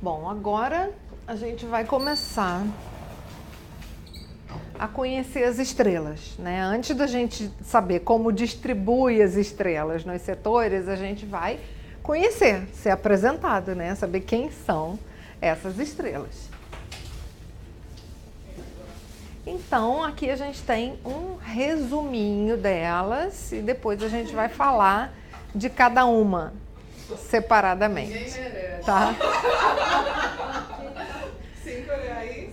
Bom, agora a gente vai começar a conhecer as estrelas, né? Antes da gente saber como distribui as estrelas nos setores, a gente vai conhecer, ser apresentado, né? Saber quem são essas estrelas. Então, aqui a gente tem um resuminho delas e depois a gente vai falar de cada uma separadamente, tá? R$5.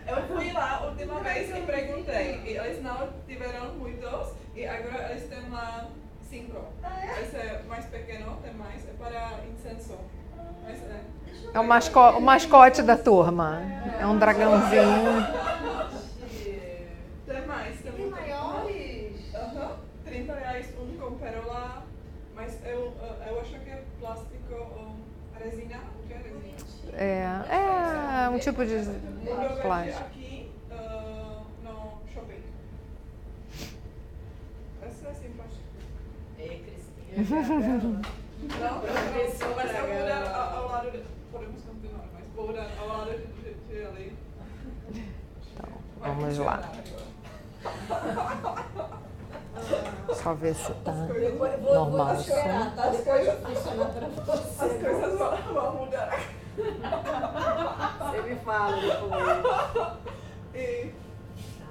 Eu fui lá a última vez e perguntei. E eles não tiveram muitos e agora eles têm lá 5. Esse é mais pequeno, tem mais, é para incenso. Mas, é o mascote da turma. É um dragãozinho. Tem mais, tem muito. Maiores? R$30 um com pérola, mas eu acho que é plástico ou resina. O que é resina? É um tipo de Eu plástico. aqui no shopping. Essa é assim, plástico. Não, mas eu vou dar ao lado de... Podemos continuar, mas vou dar ao lado de ali. Então, vamos lá. Só ver se tá normal. Vou chorar, tá? Depois eu funcionar pra você. As coisas vão mudar. Você me fala depois. E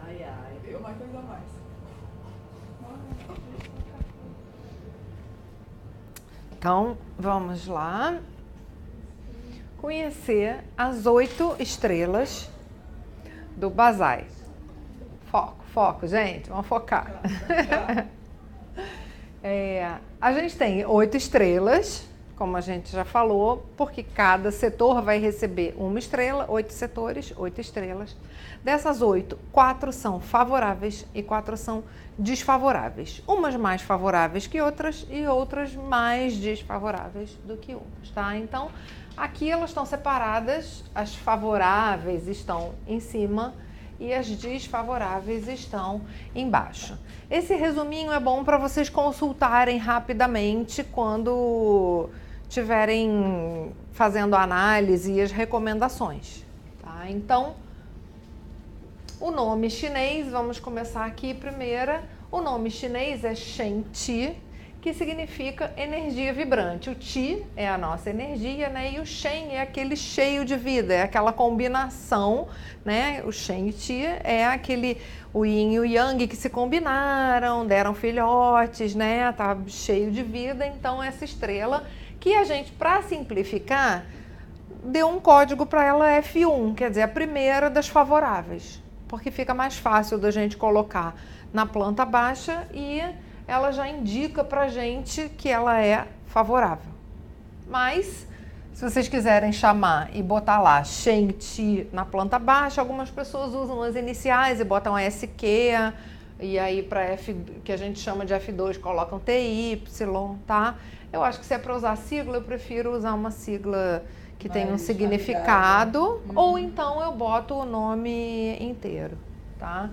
Ai. uma coisa a mais. Então, vamos lá. Conhecer as 8 estrelas do Bazai. Foco, gente. Vamos focar. A gente tem 8 estrelas, como a gente já falou, porque cada setor vai receber uma estrela, 8 setores, 8 estrelas. Dessas 8, 4 são favoráveis e 4 são desfavoráveis. Umas mais favoráveis que outras e outras mais desfavoráveis do que umas, tá? Então, aqui elas estão separadas, as favoráveis estão em cima e as desfavoráveis estão embaixo. Esse resuminho é bom para vocês consultarem rapidamente quando estiverem fazendo a análise e as recomendações, tá? Então, o nome chinês, vamos começar aqui primeiro. O nome chinês é Shen Qi, que significa energia vibrante. O Qi é a nossa energia, né? E o Shen é aquele cheio de vida, é aquela combinação, né? O Shen e Qi é aquele, o Yin e o Yang que se combinaram, deram filhotes, né? Tá cheio de vida. Então, essa estrela que a gente, para simplificar, deu um código para ela F1, quer dizer, a primeira das favoráveis, porque fica mais fácil da gente colocar na planta baixa e ela já indica pra gente que ela é favorável. Mas, se vocês quiserem chamar e botar lá Shen Qi na planta baixa, algumas pessoas usam as iniciais e botam SQ, e aí para F, que a gente chama de F2, colocam TY, tá? Eu acho que se é para usar sigla, eu prefiro usar uma sigla que tem um significado, ou então eu boto o nome inteiro, tá?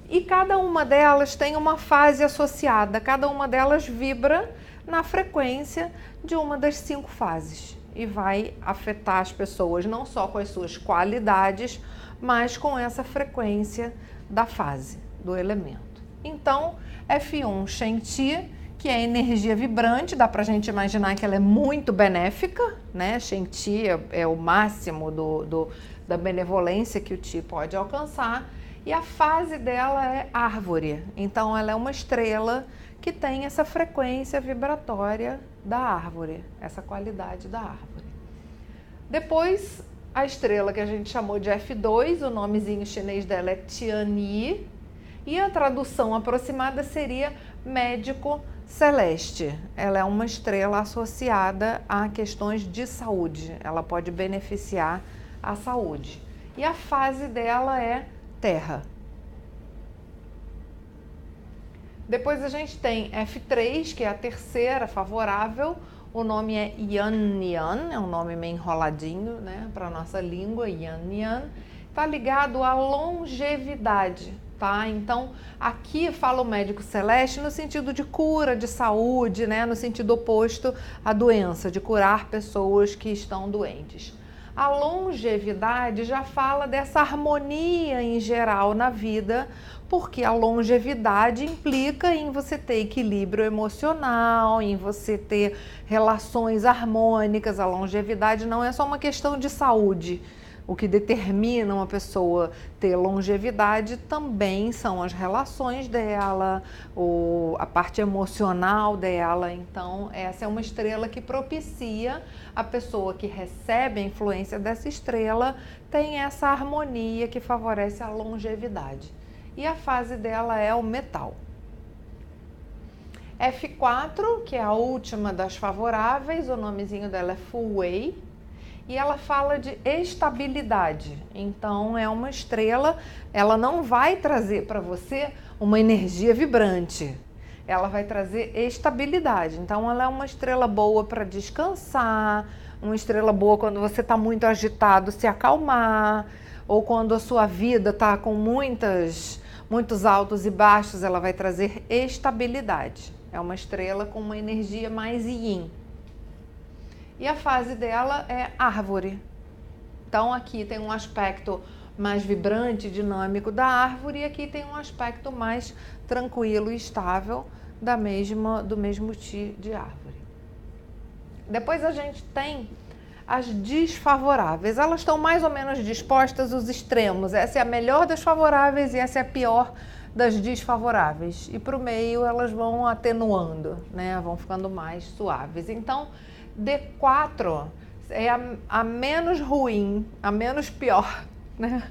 E cada uma delas tem uma fase associada, cada uma delas vibra na frequência de uma das 5 fases e vai afetar as pessoas não só com as suas qualidades, mas com essa frequência da fase, do elemento. Então, F1 Shen Qi, que é energia vibrante, dá pra gente imaginar que ela é muito benéfica, né? Shen Qi é o máximo da benevolência que o Qi pode alcançar. E a fase dela é árvore, então ela é uma estrela que tem essa frequência vibratória da árvore, essa qualidade da árvore. Depois, a estrela que a gente chamou de F2, o nomezinho chinês dela é Tianyi, e a tradução aproximada seria médico celeste. Ela é uma estrela associada a questões de saúde, ela pode beneficiar a saúde. E a fase dela é Terra. Depois a gente tem F3, que é a terceira favorável. O nome é Yan Yan, é um nome meio enroladinho, né, para a nossa língua, Yan Yan. Está ligado à longevidade. tá? Então, aqui fala o médico celeste no sentido de cura, de saúde, né? No sentido oposto à doença, de curar pessoas que estão doentes. A longevidade já fala dessa harmonia em geral na vida, porque a longevidade implica em você ter equilíbrio emocional, em você ter relações harmônicas. A longevidade não é só uma questão de saúde. O que determina uma pessoa ter longevidade também são as relações dela, a parte emocional dela. Então, essa é uma estrela que propicia a pessoa que recebe a influência dessa estrela, tem essa harmonia que favorece a longevidade. E a fase dela é o metal. F4, que é a última das favoráveis, o nomezinho dela é Full Way. E ela fala de estabilidade. Então, é uma estrela, ela não vai trazer para você uma energia vibrante. Ela vai trazer estabilidade. Então, ela é uma estrela boa para descansar, uma estrela boa quando você está muito agitado, se acalmar, ou quando a sua vida está com muitos altos e baixos, ela vai trazer estabilidade. É uma estrela com uma energia mais yin. E a fase dela é árvore. Então, aqui tem um aspecto mais vibrante, dinâmico da árvore, e aqui tem um aspecto mais tranquilo e estável do mesmo tipo de árvore. Depois a gente tem as desfavoráveis. Elas estão mais ou menos dispostas os extremos. Essa é a melhor das favoráveis e essa é a pior das desfavoráveis. E para o meio elas vão atenuando, né? Vão ficando mais suaves. Então, D4 é a menos ruim, a menos pior, né?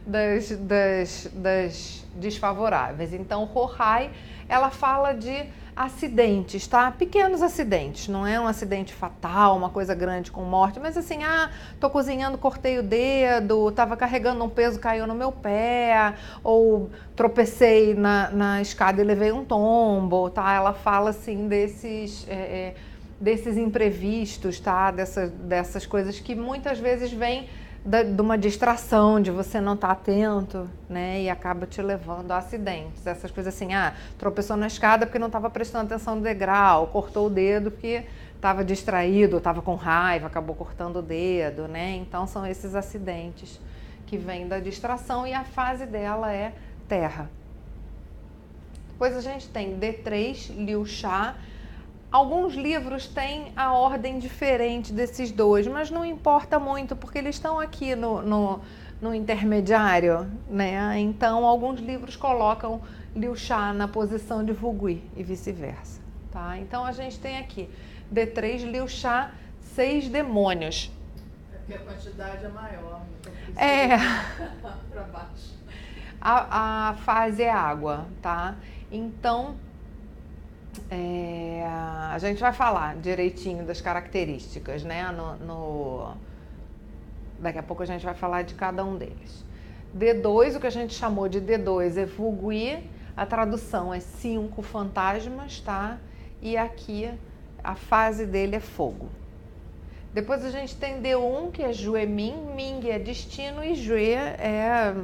das desfavoráveis. Então, Hohai, ela fala de acidentes, tá? Pequenos acidentes, não é um acidente fatal, uma coisa grande com morte, mas assim, tô cozinhando, cortei o dedo, tava carregando um peso, caiu no meu pé, ou tropecei na escada e levei um tombo, tá? Ela fala assim desses imprevistos, tá? Dessas coisas que muitas vezes vêm de uma distração, de você não estar atento, né? E acaba te levando a acidentes. Essas coisas assim, tropeçou na escada porque não estava prestando atenção no degrau, cortou o dedo porque estava distraído, estava com raiva, acabou cortando o dedo, né? Então são esses acidentes que vêm da distração e a fase dela é terra. Depois a gente tem D3, Liu Sha. Alguns livros têm a ordem diferente desses dois, mas não importa muito, porque eles estão aqui no intermediário, né? Então, alguns livros colocam Liu Sha na posição de Vugui e vice-versa, tá? Então, a gente tem aqui D3, Liu Sha, 6 demônios. É porque a quantidade é maior, então para baixo. A fase é água, tá? Então, a gente vai falar direitinho das características, né? Daqui a pouco a gente vai falar de cada um deles. D2, o que a gente chamou de D2 é Vugui, a tradução é 5 fantasmas, tá? E aqui a fase dele é fogo. Depois a gente tem D1, que é Jue Ming, Ming é destino e Jue é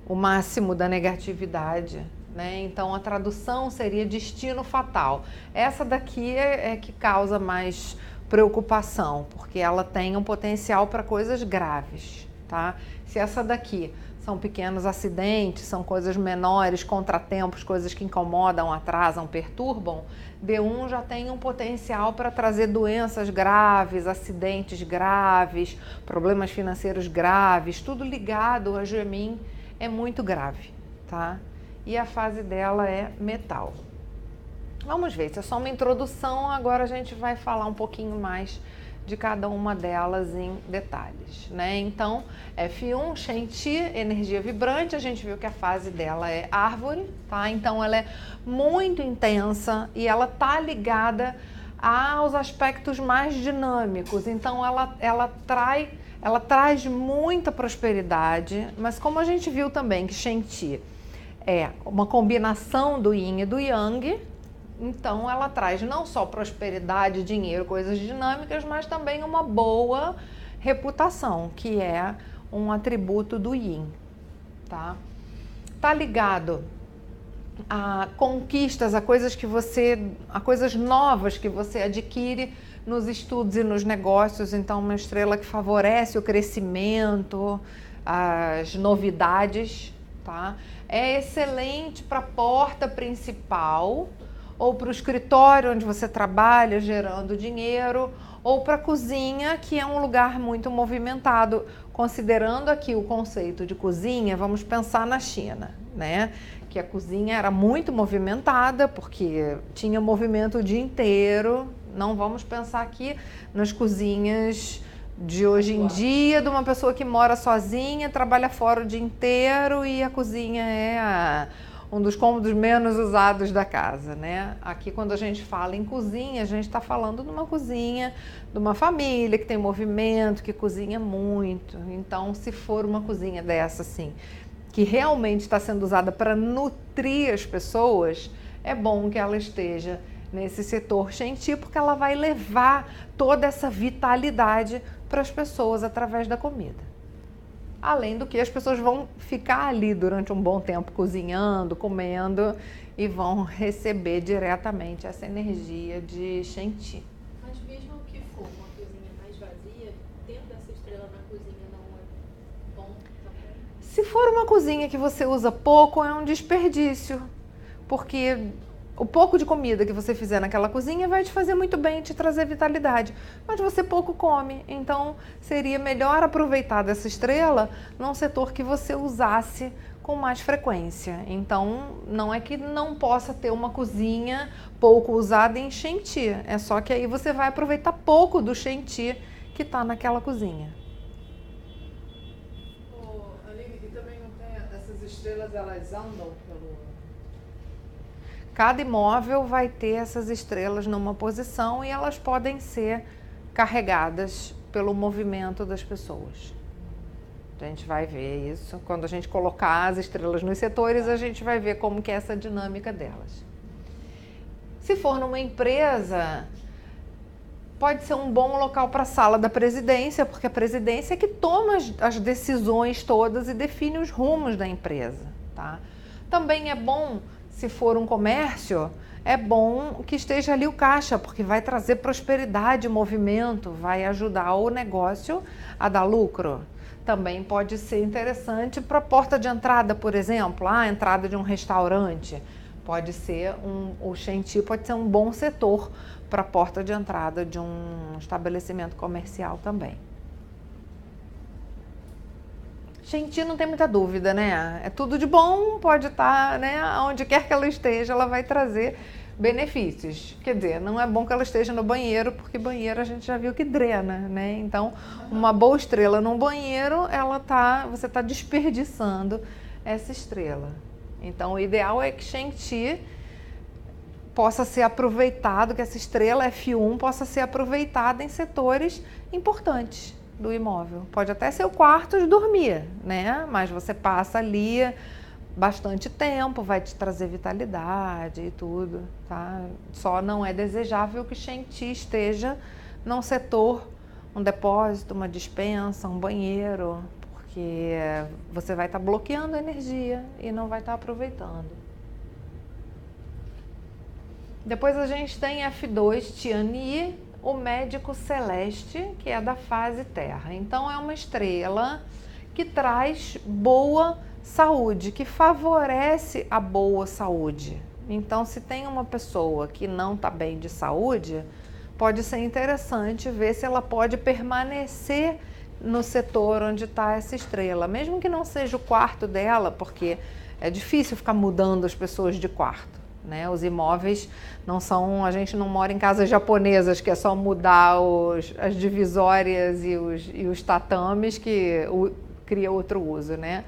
o máximo da negatividade, né? Então a tradução seria destino fatal. Essa daqui é que causa mais preocupação, porque ela tem um potencial para coisas graves, tá? Se essa daqui são pequenos acidentes, são coisas menores, contratempos, coisas que incomodam, atrasam, perturbam, D1 já tem um potencial para trazer doenças graves, acidentes graves, problemas financeiros graves, tudo ligado a Gemin é muito grave, tá? E a fase dela é metal. Vamos ver, isso é só uma introdução, agora a gente vai falar um pouquinho mais de cada uma delas em detalhes, né? Então, F1, Shen-Ti, energia vibrante, a gente viu que a fase dela é árvore, tá? Então, ela é muito intensa e ela tá ligada aos aspectos mais dinâmicos. Então, ela traz muita prosperidade, mas como a gente viu também que Shen-Ti é uma combinação do Yin e do Yang, então ela traz não só prosperidade, dinheiro, coisas dinâmicas, mas também uma boa reputação, que é um atributo do Yin, tá? está ligado a conquistas, a coisas novas que você adquire nos estudos e nos negócios. Então, uma estrela que favorece o crescimento, as novidades, tá? É excelente para a porta principal ou para o escritório onde você trabalha gerando dinheiro, ou para a cozinha, que é um lugar muito movimentado. Considerando aqui o conceito de cozinha, vamos pensar na China, né? Que a cozinha era muito movimentada, porque tinha movimento o dia inteiro. Não vamos pensar aqui nas cozinhas de hoje em dia, de uma pessoa que mora sozinha, trabalha fora o dia inteiro e a cozinha é um dos cômodos menos usados da casa, né? Aqui, quando a gente fala em cozinha, a gente está falando de uma cozinha, de uma família que tem movimento, que cozinha muito. Então, se for uma cozinha dessa, assim, que realmente está sendo usada para nutrir as pessoas, é bom que ela esteja nesse setor Shen-Ti, porque ela vai levar toda essa vitalidade para as pessoas através da comida. Além do que as pessoas vão ficar ali durante um bom tempo cozinhando, comendo e vão receber diretamente essa energia de Shen-Ti. Mas mesmo que for uma cozinha mais vazia, tendo essa estrela na cozinha não é bom também? Se for uma cozinha que você usa pouco, é um desperdício, porque o pouco de comida que você fizer naquela cozinha vai te fazer muito bem, te trazer vitalidade, mas você pouco come, então seria melhor aproveitar dessa estrela num setor que você usasse com mais frequência. Então, não é que não possa ter uma cozinha pouco usada em Shen-Ti, é só que aí você vai aproveitar pouco do Shen-Ti que está naquela cozinha. Aline, e também não tem essas estrelas, elas andam pelo... Cada imóvel vai ter essas estrelas numa posição e elas podem ser carregadas pelo movimento das pessoas. A gente vai ver isso. Quando a gente colocar as estrelas nos setores, a gente vai ver como que é essa dinâmica delas. Se for numa empresa, pode ser um bom local para a sala da presidência, porque a presidência é que toma as decisões todas e define os rumos da empresa, tá? Também é bom, se for um comércio, é bom que esteja ali o caixa, porque vai trazer prosperidade, movimento, vai ajudar o negócio a dar lucro. Também pode ser interessante para a porta de entrada, por exemplo, a entrada de um restaurante. Pode ser o Shen-Ti pode ser um bom setor para a porta de entrada de um estabelecimento comercial também. Shen-Ti não tem muita dúvida, né? É tudo de bom, pode estar, né? Onde quer que ela esteja, ela vai trazer benefícios. Quer dizer, não é bom que ela esteja no banheiro, porque banheiro a gente já viu que drena, né? Então, uma boa estrela num banheiro, você está desperdiçando essa estrela. Então, o ideal é que Shen-Ti possa ser aproveitado, que essa estrela F1 possa ser aproveitada em setores importantes do imóvel. Pode até ser o quarto de dormir, né? Mas você passa ali bastante tempo, vai te trazer vitalidade e tudo, tá? Só não é desejável que Shen-Ti esteja num setor, um depósito, uma despensa, um banheiro, porque você vai estar bloqueando a energia e não vai estar aproveitando. Depois a gente tem F2, Tianyi, o médico celeste, que é da fase Terra. Então é uma estrela que traz boa saúde, que favorece a boa saúde. Então, se tem uma pessoa que não está bem de saúde, pode ser interessante ver se ela pode permanecer no setor onde está essa estrela, mesmo que não seja o quarto dela, porque é difícil ficar mudando as pessoas de quarto, né? Os imóveis não são, a gente não mora em casas japonesas que é só mudar as divisórias e os tatames que cria outro uso, né?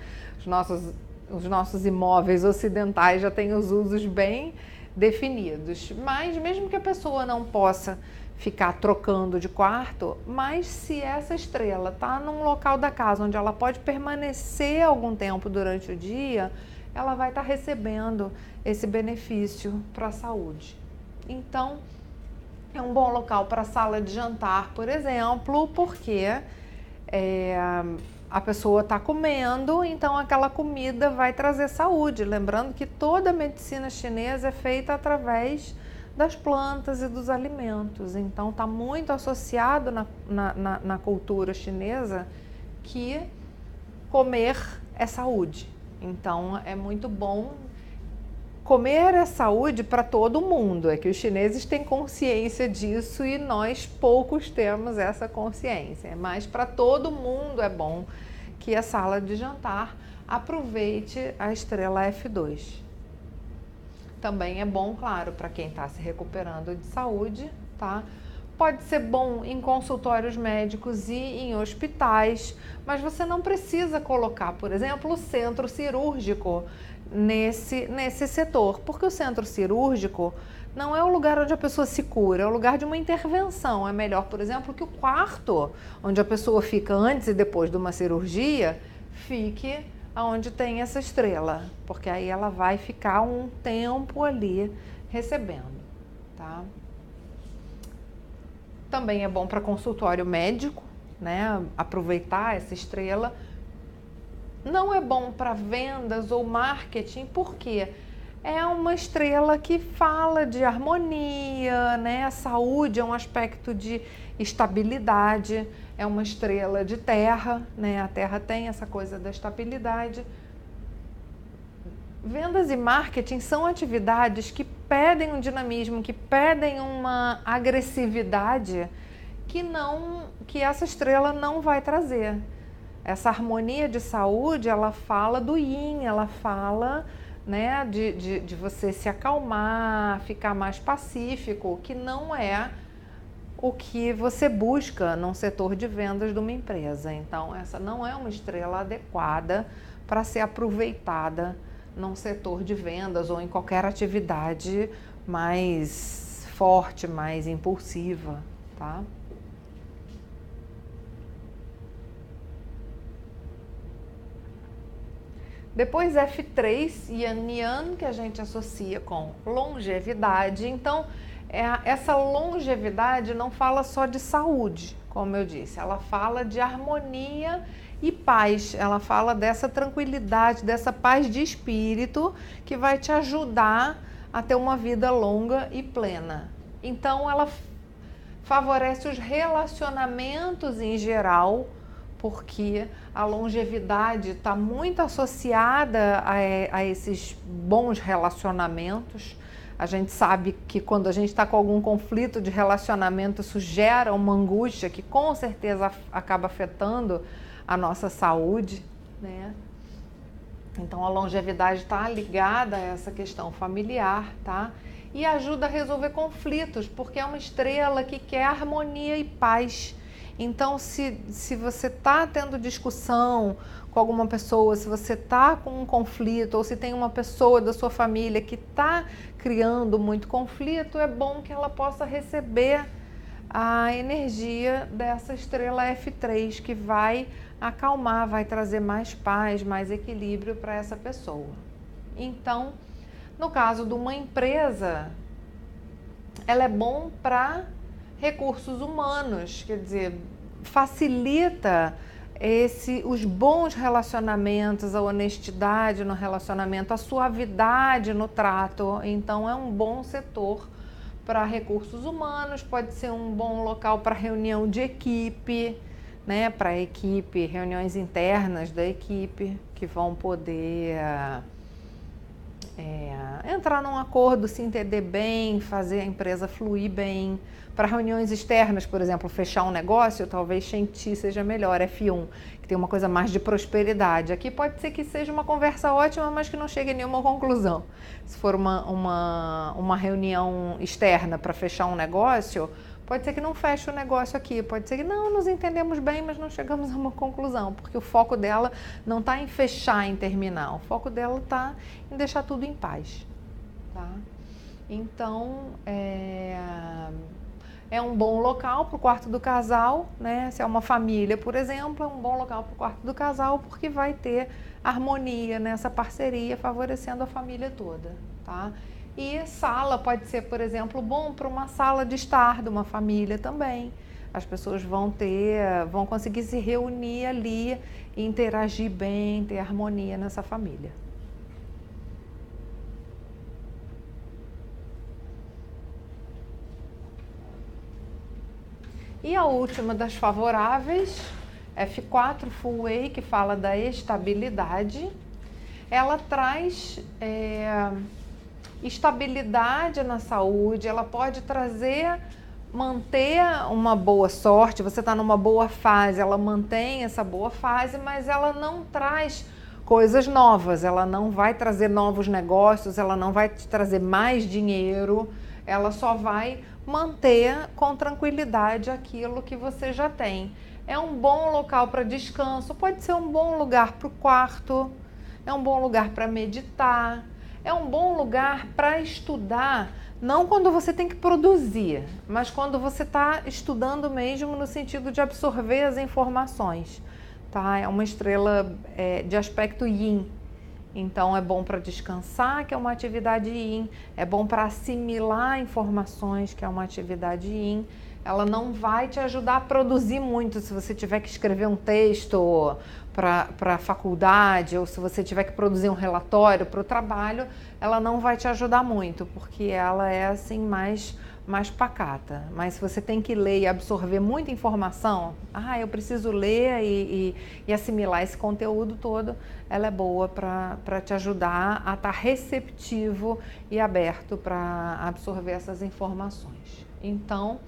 Os nossos imóveis ocidentais já têm os usos bem definidos, mas mesmo que a pessoa não possa ficar trocando de quarto, mas se essa estrela está num local da casa onde ela pode permanecer algum tempo durante o dia, ela vai estar recebendo esse benefício para a saúde. Então, é um bom local para a sala de jantar, por exemplo, porque a pessoa está comendo, então aquela comida vai trazer saúde. Lembrando que toda a medicina chinesa é feita através das plantas e dos alimentos. Então está muito associado na cultura chinesa que comer é saúde. Então é muito bom. Comer é saúde para todo mundo, é que os chineses têm consciência disso e nós poucos temos essa consciência. Mas para todo mundo é bom que a sala de jantar aproveite a estrela F2. Também é bom, claro, para quem está se recuperando de saúde, tá? Pode ser bom em consultórios médicos e em hospitais, mas você não precisa colocar, por exemplo, o centro cirúrgico nesse setor, porque o centro cirúrgico não é o lugar onde a pessoa se cura, é o lugar de uma intervenção. É melhor, por exemplo, que o quarto onde a pessoa fica antes e depois de uma cirurgia fique onde tem essa estrela, porque aí ela vai ficar um tempo ali recebendo, tá? Também é bom para consultório médico, né? Aproveitar essa estrela. Não é bom para vendas ou marketing, porque é uma estrela que fala de harmonia, né? A saúde é um aspecto de estabilidade, é uma estrela de terra, né? A terra tem essa coisa da estabilidade. Vendas e marketing são atividades que pedem um dinamismo, que pedem uma agressividade que essa estrela não vai trazer. Essa harmonia de saúde, ela fala do yin, ela fala, né, de você se acalmar, ficar mais pacífico, que não é o que você busca num setor de vendas de uma empresa. Então, essa não é uma estrela adequada para ser aproveitada num setor de vendas ou em qualquer atividade mais forte, mais impulsiva, tá? Depois F3, Yan Yan, que a gente associa com longevidade. Então, essa longevidade não fala só de saúde, como eu disse, ela fala de harmonia e paz, ela fala dessa tranquilidade, dessa paz de espírito que vai te ajudar a ter uma vida longa e plena. Então, ela favorece os relacionamentos em geral, porque a longevidade está muito associada a esses bons relacionamentos. A gente sabe que quando a gente está com algum conflito de relacionamento, isso gera uma angústia que com certeza acaba afetando a nossa saúde, né? Então a longevidade está ligada a essa questão familiar, tá? E ajuda a resolver conflitos, porque é uma estrela que quer harmonia e paz. Então, se você está tendo discussão com alguma pessoa, se você está com um conflito, ou se tem uma pessoa da sua família que está criando muito conflito, é bom que ela possa receber a energia dessa estrela F3, que vai acalmar, vai trazer mais paz, mais equilíbrio para essa pessoa. Então, no caso de uma empresa, ela é bom para recursos humanos, quer dizer, facilita os bons relacionamentos, a honestidade no relacionamento, a suavidade no trato. Então é um bom setor para recursos humanos, pode ser um bom local para reunião de equipe, né, para a equipe, reuniões internas da equipe que vão poder entrar num acordo, se entender bem, fazer a empresa fluir bem. Para reuniões externas, por exemplo, fechar um negócio, talvez Shenti seja melhor, F1, que tem uma coisa mais de prosperidade. Aqui pode ser que seja uma conversa ótima, mas que não chegue a nenhuma conclusão. Se for uma reunião externa para fechar um negócio, pode ser que não feche o negócio aqui, pode ser que não nos entendemos bem, mas não chegamos a uma conclusão, porque o foco dela não está em fechar, em terminar, o foco dela está em deixar tudo em paz, tá? Então, é um bom local para o quarto do casal, né? Se é uma família, por exemplo, é um bom local para o quarto do casal, porque vai ter harmonia nessa parceria, favorecendo a família toda, tá? E sala pode ser, por exemplo, bom para uma sala de estar de uma família também. as pessoas vão conseguir se reunir ali e interagir bem, ter harmonia nessa família. E a última das favoráveis, F4 Full Way, que fala da estabilidade. Ela traz estabilidade na saúde, ela pode manter uma boa sorte, você está numa boa fase, ela mantém essa boa fase, mas ela não traz coisas novas, ela não vai trazer novos negócios, ela não vai te trazer mais dinheiro, ela só vai manter com tranquilidade aquilo que você já tem. É um bom local para descanso, pode ser um bom lugar para o quarto, é um bom lugar para meditar, é um bom lugar para estudar, não quando você tem que produzir, mas quando você está estudando mesmo no sentido de absorver as informações, tá? É uma estrela de aspecto yin, então é bom para descansar, que é uma atividade yin, é bom para assimilar informações, que é uma atividade yin. Ela não vai te ajudar a produzir muito se você tiver que escrever um texto para a faculdade ou se você tiver que produzir um relatório para o trabalho, ela não vai te ajudar muito, porque ela é assim mais pacata. Mas se você tem que ler e absorver muita informação, eu preciso ler e assimilar esse conteúdo todo, ela é boa para te ajudar a estar receptivo e aberto para absorver essas informações. Então,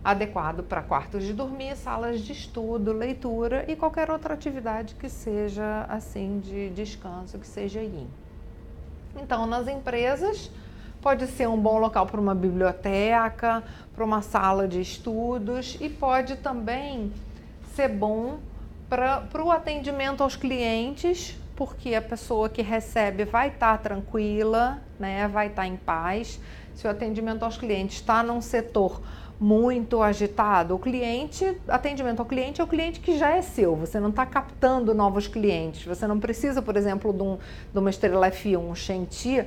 adequado para quartos de dormir, salas de estudo, leitura e qualquer outra atividade que seja assim de descanso, que seja yin. Então, nas empresas, pode ser um bom local para uma biblioteca, para uma sala de estudos e pode também ser bom para o atendimento aos clientes, porque a pessoa que recebe vai estar tranquila, né, vai estar em paz. Se o atendimento aos clientes está num setor muito agitado, atendimento ao cliente é o cliente que já é seu, você não está captando novos clientes, você não precisa, por exemplo, de uma estrela F1 Shen-Ti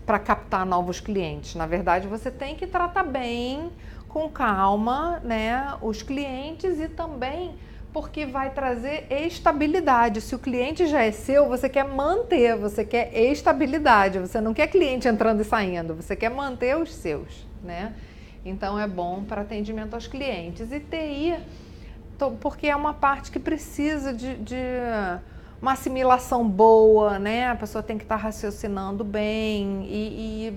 para captar novos clientes. Na verdade, você tem que tratar bem, com calma, né, os clientes e também porque vai trazer estabilidade. Se o cliente já é seu, você quer manter, você quer estabilidade, você não quer cliente entrando e saindo, você quer manter os seus, né? Então é bom para atendimento aos clientes. E TI, porque é uma parte que precisa de uma assimilação boa, né? A pessoa tem que estar raciocinando bem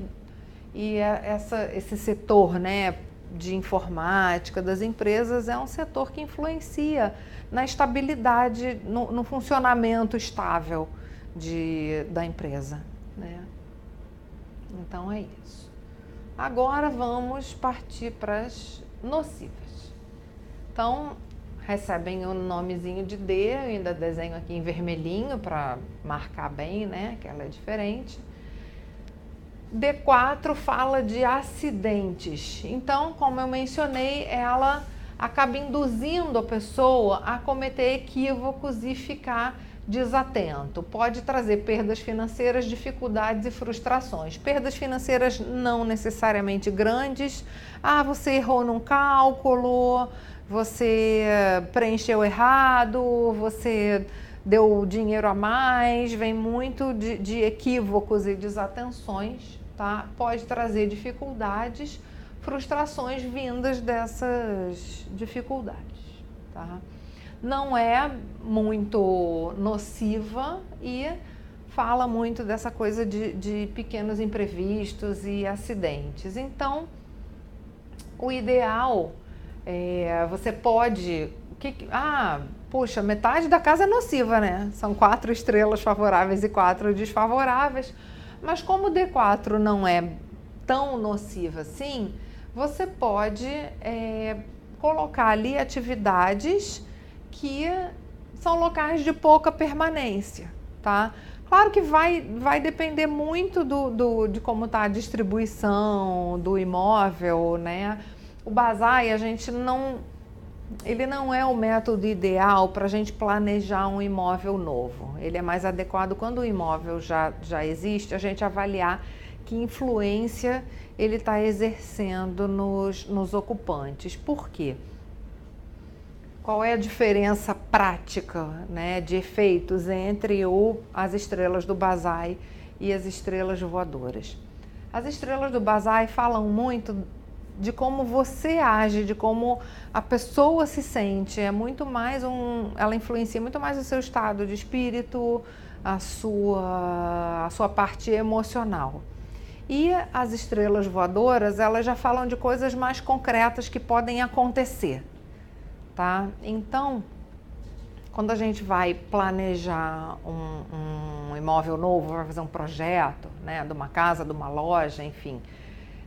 esse setor, né, de informática das empresas é um setor que influencia na estabilidade, no funcionamento estável da empresa, né? Então é isso. Agora vamos partir para as nocivas. Então, recebem o nomezinho de D, eu ainda desenho aqui em vermelhinho para marcar bem, né, que ela é diferente. D4 fala de acidentes. Então, como eu mencionei, ela acaba induzindo a pessoa a cometer equívocos e ficar desatento. Pode trazer perdas financeiras, dificuldades e frustrações. Perdas financeiras não necessariamente grandes. Você errou num cálculo, você preencheu errado, você deu dinheiro a mais, vem muito de equívocos e desatenções, tá? Pode trazer dificuldades, frustrações vindas dessas dificuldades, tá? Não é muito nociva e fala muito dessa coisa de pequenos imprevistos e acidentes. Então, o ideal você pode... Puxa, metade da casa é nociva, né? São 4 estrelas favoráveis e 4 desfavoráveis. Mas como o D4 não é tão nociva assim, você pode colocar ali atividades que são locais de pouca permanência, tá? Claro que vai depender muito de como está a distribuição do imóvel, né? O Basai, ele não é o método ideal para a gente planejar um imóvel novo. Ele é mais adequado quando o imóvel já existe, a gente avaliar que influência ele está exercendo nos ocupantes. Por quê? qual é a diferença prática, né, de efeitos entre as estrelas do Basai e as estrelas voadoras. As estrelas do Basai falam muito de como você age, de como a pessoa se sente. É muito mais ela influencia muito mais o seu estado de espírito, a sua parte emocional. E as estrelas voadoras, elas já falam de coisas mais concretas que podem acontecer, tá? Então, quando a gente vai planejar um imóvel novo, vai fazer um projeto, né, de uma casa, de uma loja, enfim,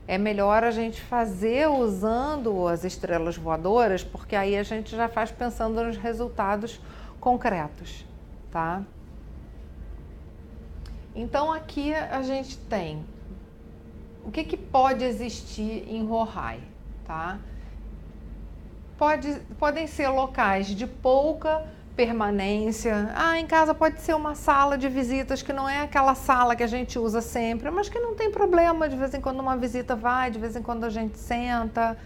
é melhor a gente fazer usando as estrelas voadoras, porque aí a gente já faz pensando nos resultados concretos, tá? Então aqui a gente tem o que pode existir em Hohai, tá? Podem ser locais de pouca permanência. Em casa pode ser uma sala de visitas que não é aquela sala que a gente usa sempre, mas que não tem problema, de vez em quando uma visita vai, de vez em quando a gente senta.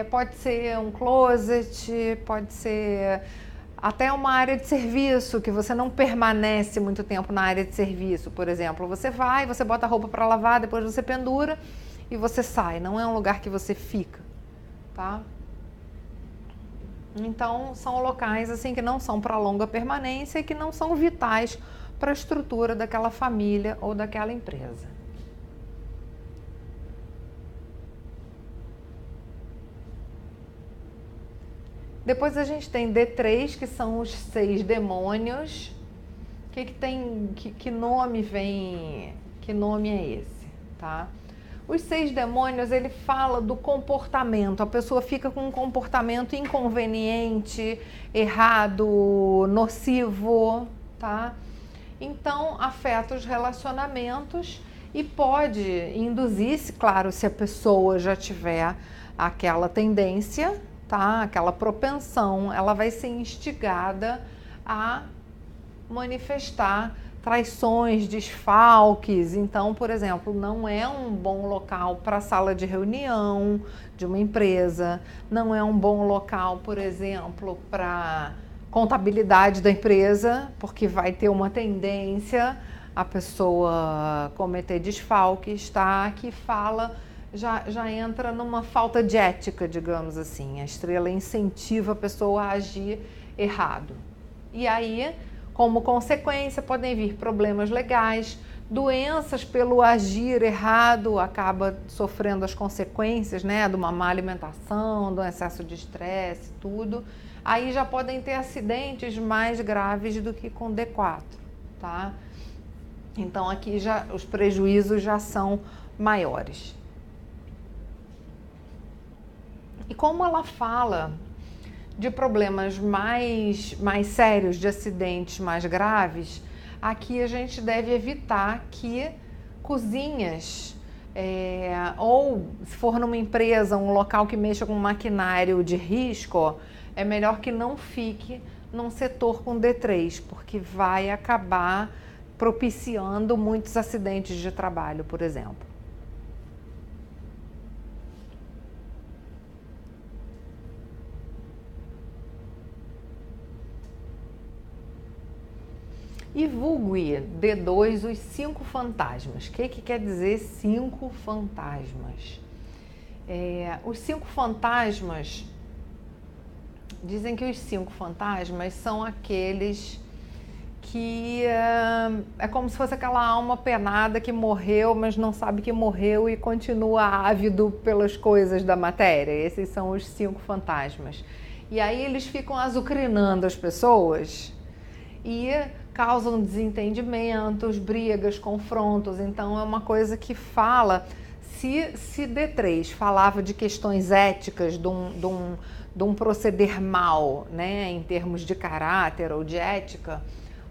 Pode ser um closet, pode ser até uma área de serviço, que você não permanece muito tempo na área de serviço, por exemplo. Você vai, você bota a roupa para lavar, depois você pendura e você sai. Não é um lugar que você fica, tá? Então, são locais assim que não são para longa permanência e que não são vitais para a estrutura daquela família ou daquela empresa. Depois a gente tem D3, que são os 6 demônios. Que nome vem? Que nome é esse, tá? Os 6 demônios, ele fala do comportamento. A pessoa fica com um comportamento inconveniente, errado, nocivo, tá? Então, afeta os relacionamentos e pode induzir-se, claro, se a pessoa já tiver aquela tendência, tá? Aquela propensão, ela vai ser instigada a manifestar traições, desfalques. Então, por exemplo, não é um bom local para a sala de reunião de uma empresa, não é um bom local, por exemplo, para contabilidade da empresa, porque vai ter uma tendência a pessoa cometer desfalques, tá? Aqui fala, já entra numa falta de ética, digamos assim. A estrela incentiva a pessoa a agir errado. E aí, como consequência, podem vir problemas legais, doenças pelo agir errado, acaba sofrendo as consequências, né, de uma má alimentação, de um excesso de estresse, tudo. Aí já podem ter acidentes mais graves do que com D4, tá? Então aqui já os prejuízos já são maiores. E como ela fala de problemas mais sérios, de acidentes mais graves, aqui a gente deve evitar que cozinhas, ou se for numa empresa, um local que mexa com maquinário de risco, é melhor que não fique num setor com D3, porque vai acabar propiciando muitos acidentes de trabalho, por exemplo. E vulgue D2 os 5 fantasmas. O que quer dizer 5 fantasmas? Os 5 fantasmas, dizem que os 5 fantasmas são aqueles que é como se fosse aquela alma penada que morreu, mas não sabe que morreu e continua ávido pelas coisas da matéria. Esses são os 5 fantasmas. E aí eles ficam azucrinando as pessoas e causam desentendimentos, brigas, confrontos. Então é uma coisa que fala, se D3 falava de questões éticas, de um proceder mal, né, em termos de caráter ou de ética,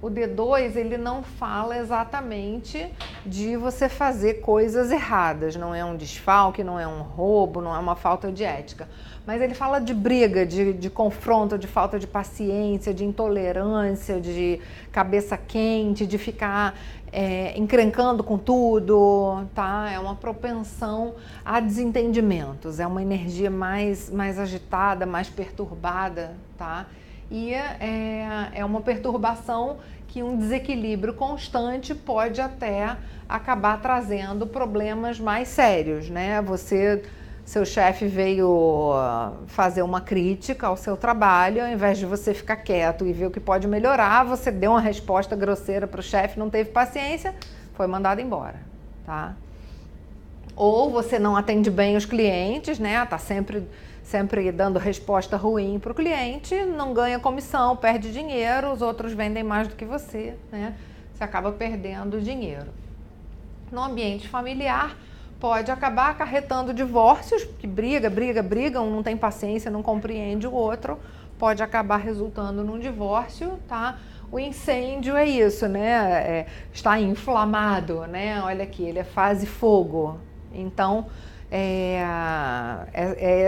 O D2, ele não fala exatamente de você fazer coisas erradas, não é um desfalque, não é um roubo, não é uma falta de ética. Mas ele fala de briga, de confronto, de falta de paciência, de intolerância, de cabeça quente, de ficar encrencando com tudo, tá? É uma propensão a desentendimentos, é uma energia mais agitada, mais perturbada, tá? E é uma perturbação que um desequilíbrio constante pode até acabar trazendo problemas mais sérios, né? Seu chefe veio fazer uma crítica ao seu trabalho, ao invés de você ficar quieto e ver o que pode melhorar, você deu uma resposta grosseira para o chefe, não teve paciência, foi mandado embora, tá? Ou você não atende bem os clientes, né? Tá sempre dando resposta ruim para o cliente, não ganha comissão, perde dinheiro, os outros vendem mais do que você, né? Você acaba perdendo dinheiro. No ambiente familiar, pode acabar acarretando divórcios, que briga, um não tem paciência, não compreende o outro, pode acabar resultando num divórcio, tá? O incêndio é isso, né? Está inflamado, né? Olha aqui, ele é fase fogo. Então, é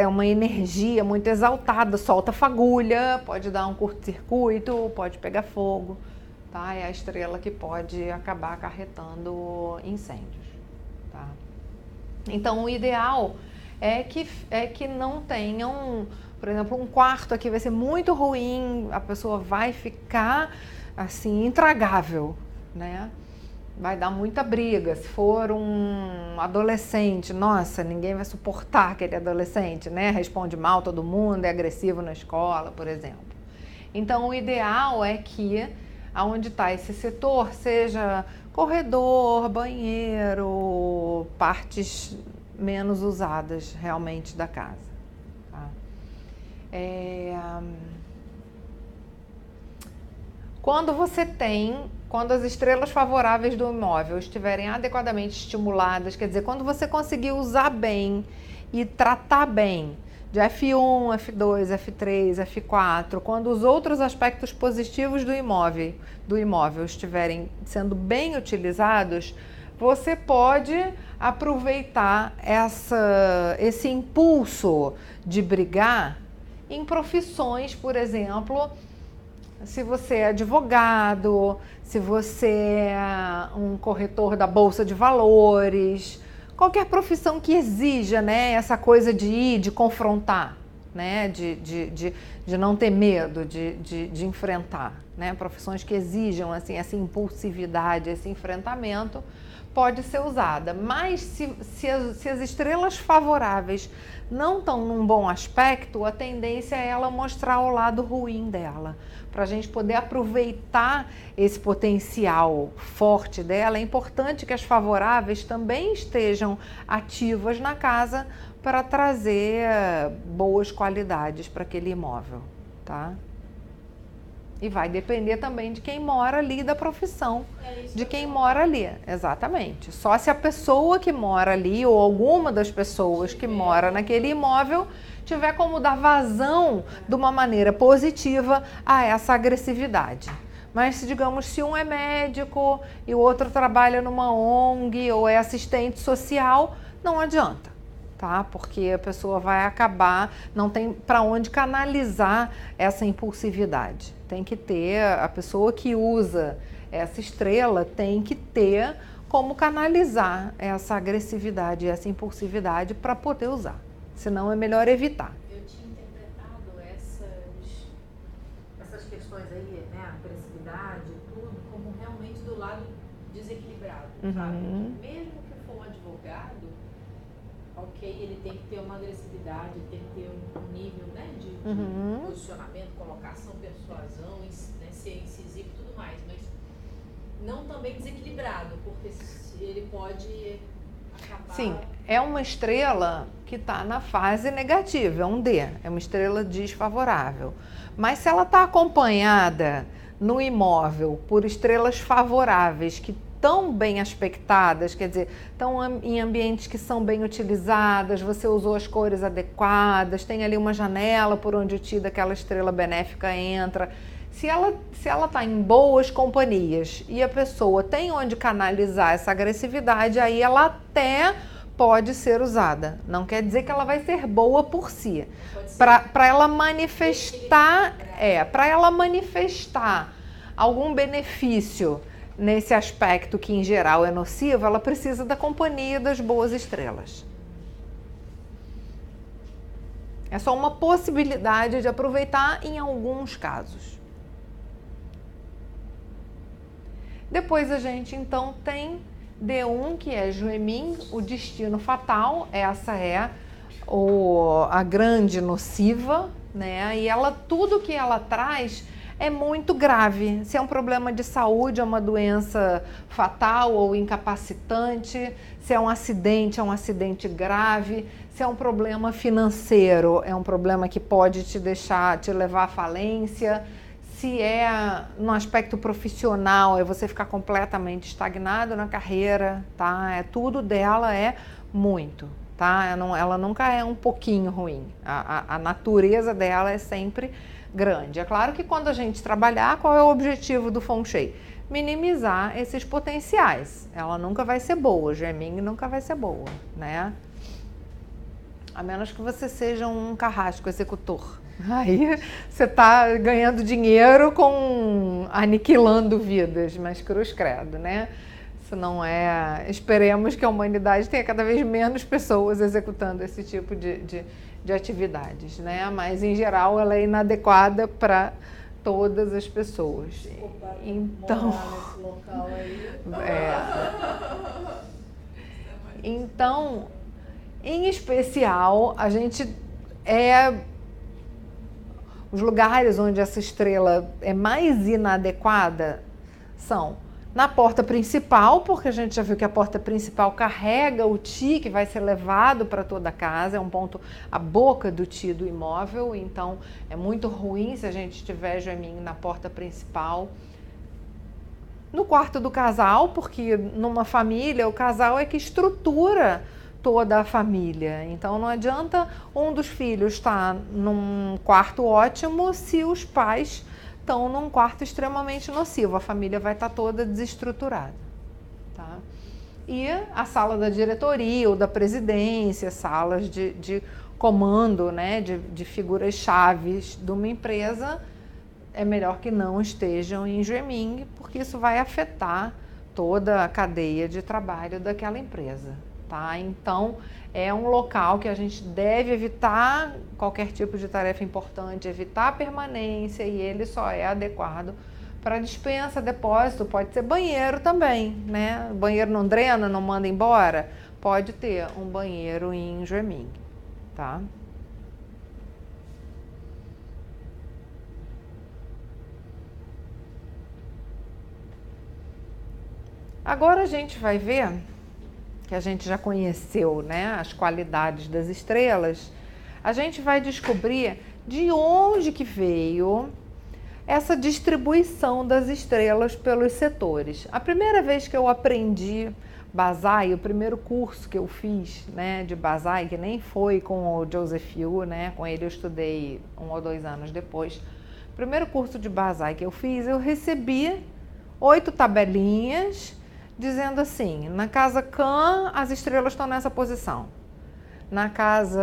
uma energia muito exaltada, solta fagulha, pode dar um curto-circuito, pode pegar fogo, tá? É a estrela que pode acabar acarretando incêndios, tá? Então, o ideal é que não tenham, por exemplo, um quarto aqui vai ser muito ruim, a pessoa vai ficar, assim, intragável, né? Vai dar muita briga. Se for um adolescente, nossa, ninguém vai suportar aquele adolescente, né? Responde mal todo mundo, é agressivo na escola, por exemplo. Então, o ideal é que, aonde está esse setor, seja corredor, banheiro, partes menos usadas realmente da casa. Tá? Quando as estrelas favoráveis do imóvel estiverem adequadamente estimuladas, quer dizer, quando você conseguir usar bem e tratar bem de F1, F2, F3, F4, quando os outros aspectos positivos do imóvel estiverem sendo bem utilizados, você pode aproveitar esse impulso de brigar em profissões, por exemplo, se você é advogado, se você é um corretor da Bolsa de Valores, qualquer profissão que exija, né, essa coisa de confrontar, né, de não ter medo, de enfrentar, né, profissões que exijam assim, essa impulsividade, esse enfrentamento, pode ser usada. Mas se as estrelas favoráveis não estão num bom aspecto, a tendência é ela mostrar o lado ruim dela. Para a gente poder aproveitar esse potencial forte dela, é importante que as favoráveis também estejam ativas na casa para trazer boas qualidades para aquele imóvel, tá? E vai depender também de quem mora ali, da profissão de quem mora ali. Exatamente. Só se a pessoa que mora ali ou alguma das pessoas que mora naquele imóvel tiver como dar vazão de uma maneira positiva a essa agressividade. Mas, digamos, se um é médico e o outro trabalha numa ONG ou é assistente social, não adianta, tá? Porque a pessoa vai acabar, não tem para onde canalizar essa impulsividade. Tem que ter, a pessoa que usa essa estrela tem que ter como canalizar essa agressividade, essa impulsividade para poder usar. Senão é melhor evitar. Eu tinha interpretado essas questões aí, né, a agressividade, tudo, como realmente do lado desequilibrado, sabe? Mesmo que for um advogado, ok, ele tem que ter uma agressividade, tem que ter um nível, né, de posicionamento, colocação, persuasão, né, ser incisivo e tudo mais, mas não também desequilibrado, porque ele pode acabar... Sim, é uma estrela que está na fase negativa, é um D, é uma estrela desfavorável. Mas se ela está acompanhada no imóvel por estrelas favoráveis que tão bem aspectadas, quer dizer, estão em ambientes que são bem utilizadas, você usou as cores adequadas, tem ali uma janela por onde o Ti daquela estrela benéfica entra, Se ela está em boas companhias e a pessoa tem onde canalizar essa agressividade, aí ela até pode ser usada. Não quer dizer que ela vai ser boa por si. Para ela manifestar, algum benefício nesse aspecto que em geral é nocivo, ela precisa da companhia das boas estrelas. É só uma possibilidade de aproveitar em alguns casos. Depois a gente então tem D1, que é Juemin, o destino fatal. Essa é a grande nociva, né? E tudo que ela traz é muito grave. Se é um problema de saúde, é uma doença fatal ou incapacitante. Se é um acidente grave. Se é um problema financeiro, é um problema que pode te levar à falência. Se é no aspecto profissional, é você ficar completamente estagnado na carreira, tá? Tudo dela é muito, tá? Ela nunca é um pouquinho ruim. A natureza dela é sempre grande. É claro que quando a gente trabalhar, qual é o objetivo do Feng Shui? Minimizar esses potenciais. Ela nunca vai ser boa, Juemin nunca vai ser boa, né? A menos que você seja um carrasco executor. Aí você está ganhando dinheiro aniquilando vidas, mas cruz credo, né? Isso não é... Esperemos que a humanidade tenha cada vez menos pessoas executando esse tipo de atividades, né? Mas, em geral, ela é inadequada para todas as pessoas. Então... Então, em especial, a gente os lugares onde essa estrela é mais inadequada são na porta principal, porque a gente já viu que a porta principal carrega o Ti, que vai ser levado para toda a casa, é um ponto, a boca do Ti do imóvel, então é muito ruim se a gente tiver Juemin na porta principal. No quarto do casal, porque numa família o casal é que estrutura toda a família. Então não adianta um dos filhos estar num quarto ótimo se os pais estão num quarto extremamente nocivo. A família vai estar toda desestruturada, tá? E a sala da diretoria ou da presidência, salas de comando, né, de figuras chaves de uma empresa, é melhor que não estejam em Juemin, porque isso vai afetar toda a cadeia de trabalho daquela empresa. Tá? Então, é um local que a gente deve evitar qualquer tipo de tarefa importante, evitar a permanência, e ele só é adequado para dispensa, depósito, pode ser banheiro também, né? O banheiro não drena, não manda embora, pode ter um banheiro em Juemin, tá? Agora a gente vai ver que a gente já conheceu, né, as qualidades das estrelas. A gente vai descobrir de onde que veio essa distribuição das estrelas pelos setores. A primeira vez que eu aprendi Basai, o primeiro curso que eu fiz, né, de Basai, que nem foi com o Joseph Yu, né, com ele eu estudei 1 ou 2 anos depois. O primeiro curso de Basai que eu fiz, eu recebi 8 tabelinhas dizendo assim: na casa Kan, as estrelas estão nessa posição. Na casa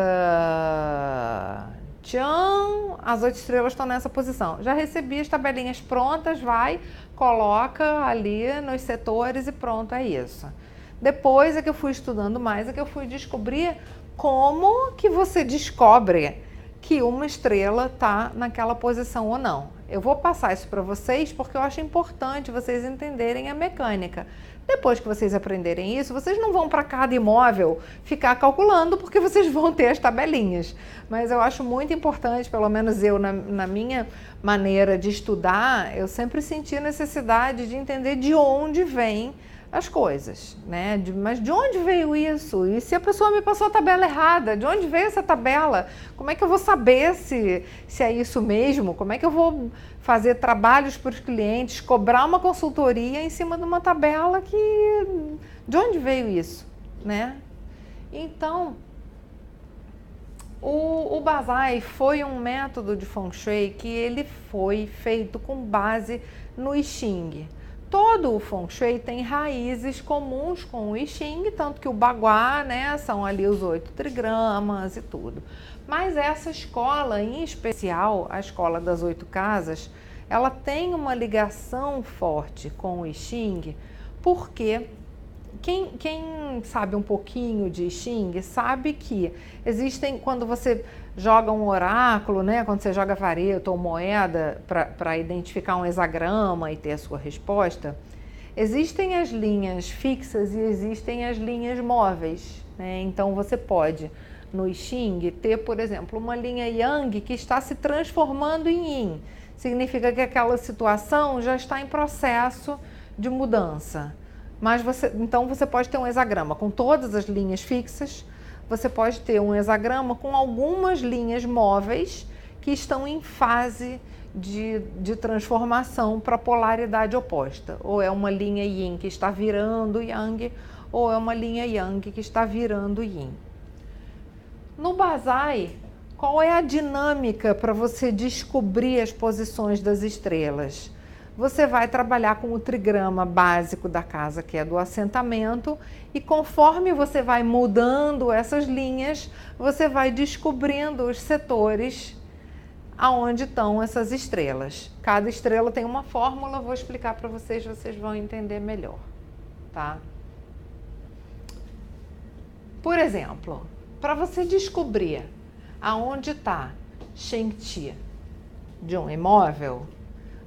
Tian, as 8 estrelas estão nessa posição. Já recebi as tabelinhas prontas, vai, coloca ali nos setores e pronto, é isso. Depois é que eu fui estudando mais, é que eu fui descobrir como que você descobre que uma estrela está naquela posição ou não. Eu vou passar isso para vocês porque eu acho importante vocês entenderem a mecânica. Depois que vocês aprenderem isso, vocês não vão para cada imóvel ficar calculando, porque vocês vão ter as tabelinhas. Mas eu acho muito importante, pelo menos eu, na minha maneira de estudar, eu sempre senti a necessidade de entender de onde vêm as coisas, né? Mas de onde veio isso? E se a pessoa me passou a tabela errada, de onde veio essa tabela? Como é que eu vou saber se é isso mesmo? Como é que eu vou fazer trabalhos para os clientes, cobrar uma consultoria em cima de uma tabela que... De onde veio isso, né? Então, O Basai foi um método de Feng Shui que ele foi feito com base no I Ching. Todo o Feng Shui tem raízes comuns com o I Ching, tanto que o Bagua, né, são ali os 8 trigramas e tudo. Mas essa escola, em especial, a escola das 8 casas, ela tem uma ligação forte com o I Ching, porque quem sabe um pouquinho de I Ching sabe que existem, quando você joga um oráculo, né, quando você joga vareta ou moeda para identificar um hexagrama e ter a sua resposta, existem as linhas fixas e existem as linhas móveis, né? Então você pode, no I Ching, ter, por exemplo, uma linha Yang que está se transformando em Yin. Significa que aquela situação já está em processo de mudança. Mas então você pode ter um hexagrama com todas as linhas fixas, você pode ter um hexagrama com algumas linhas móveis que estão em fase de transformação para a polaridade oposta. Ou é uma linha Yin que está virando Yang, ou é uma linha Yang que está virando Yin. No Basai, qual é a dinâmica para você descobrir as posições das estrelas? Você vai trabalhar com o trigrama básico da casa, que é do assentamento, e conforme você vai mudando essas linhas, você vai descobrindo os setores aonde estão essas estrelas. Cada estrela tem uma fórmula, vou explicar para vocês, vocês vão entender melhor, tá? Por exemplo, para você descobrir aonde está Sheng Qi de um imóvel,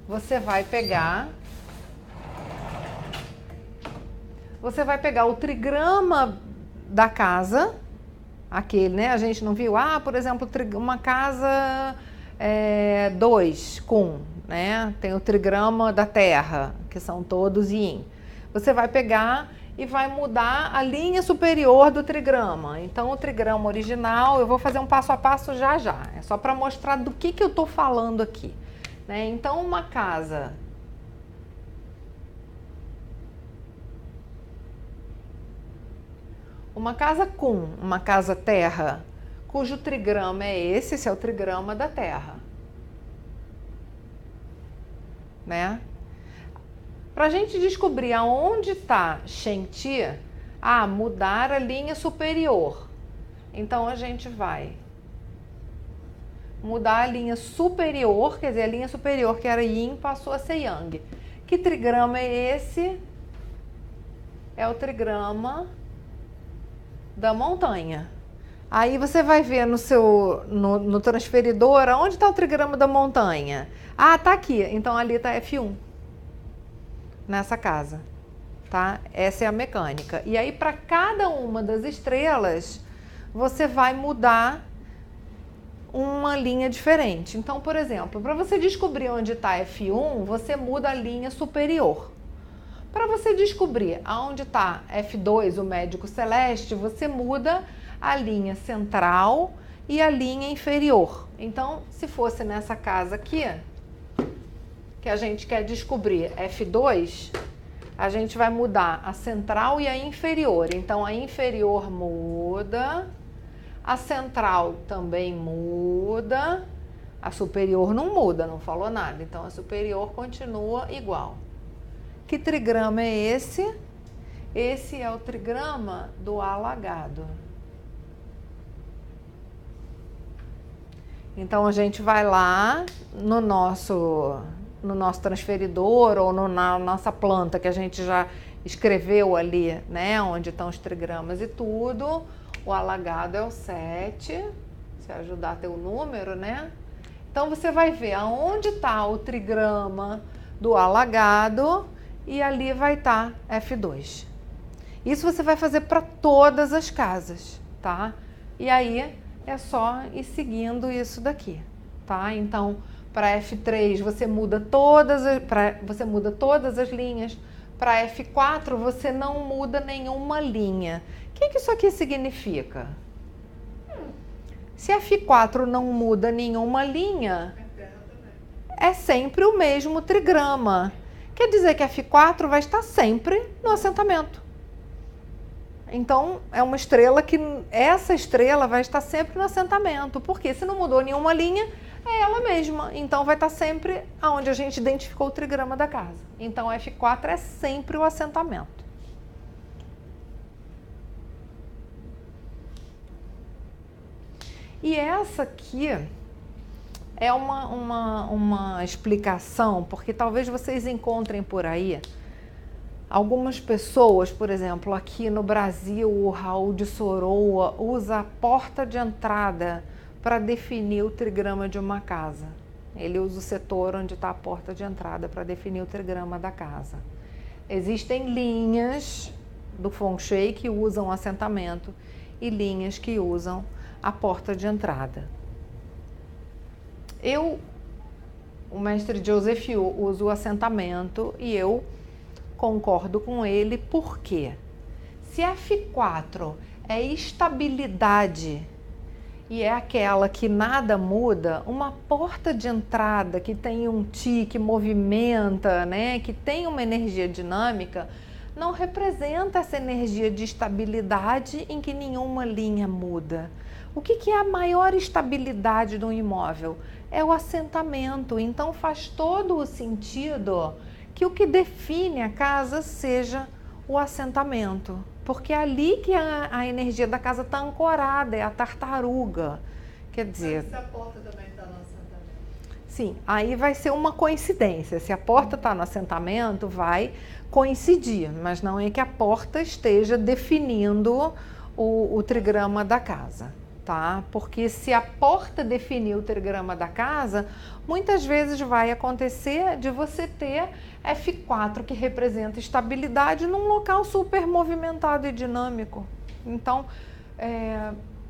você vai pegar o trigrama da casa, aquele, né? A gente não viu, por exemplo, uma casa 2 com, né? Tem o trigrama da terra, que são todos Yin. Você vai pegar e vai mudar a linha superior do trigrama. Então, o trigrama original, eu vou fazer um passo a passo já. É só para mostrar do que eu estou falando aqui. Né? Então, uma casa com uma casa terra, cujo trigrama é esse é o trigrama da terra. Né? Para a gente descobrir aonde está Sheng Qi, mudar a linha superior. Então, a gente vai mudar a linha superior, quer dizer, a linha superior que era Yin passou a ser Yang. Que trigrama é esse? É o trigrama da montanha. Aí você vai ver no transferidor, onde está o trigrama da montanha? Tá aqui, então ali está F1, nessa casa, tá? Essa é a mecânica. E aí, para cada uma das estrelas, você vai mudar uma linha diferente. Então, por exemplo, para você descobrir onde está F1, você muda a linha superior. Para você descobrir aonde está F2, o médico celeste, você muda a linha central e a linha inferior. Então, se fosse nessa casa aqui, que a gente quer descobrir F2, a gente vai mudar a central e a inferior. Então, a inferior muda, a central também muda, a superior não muda, não falou nada. Então, a superior continua igual. Que trigrama é esse? Esse é o trigrama do alagado. Então, a gente vai lá no nosso transferidor ou na nossa planta que a gente já escreveu ali, né? Onde estão os trigramas e tudo. O alagado é o 7, se ajudar a ter o número, né? Então, você vai ver aonde está o trigrama do alagado e ali vai estar F2. Isso você vai fazer para todas as casas, tá? E aí é só ir seguindo isso daqui, tá? Então, para F3 você muda todas as linhas. Para F4 você não muda nenhuma linha. O que isso aqui significa? Se F4 não muda nenhuma linha, é sempre o mesmo trigrama. Quer dizer que F4 vai estar sempre no assentamento. Então, é uma estrela que essa estrela vai estar sempre no assentamento, porque se não mudou nenhuma linha, é ela mesma. Então, vai estar sempre onde a gente identificou o trigrama da casa. Então, F4 é sempre o assentamento. E essa aqui é uma explicação, porque talvez vocês encontrem por aí algumas pessoas, por exemplo, aqui no Brasil, o Raul de Soroa usa a porta de entrada para definir o trigrama de uma casa. Ele usa o setor onde está a porta de entrada para definir o trigrama da casa. Existem linhas do Feng Shui que usam o assentamento e linhas que usam a porta de entrada. O mestre Joseph Yu usa o assentamento e eu concordo com ele, porque se F4 é estabilidade e é aquela que nada muda, uma porta de entrada que tem um ti, que movimenta, né, que tem uma energia dinâmica, não representa essa energia de estabilidade em que nenhuma linha muda. O que é a maior estabilidade do imóvel? É o assentamento. Então faz todo o sentido que o que define a casa seja o assentamento. Porque é ali que a energia da casa está ancorada, é a tartaruga. Quer dizer... Mas se a porta também está no assentamento? Sim, aí vai ser uma coincidência. Se a porta está no assentamento, vai coincidir. Mas não é que a porta esteja definindo o trigrama da casa. Tá? Porque se a porta definir o trigrama da casa, muitas vezes vai acontecer de você ter F4, que representa estabilidade, num local super movimentado e dinâmico. Então,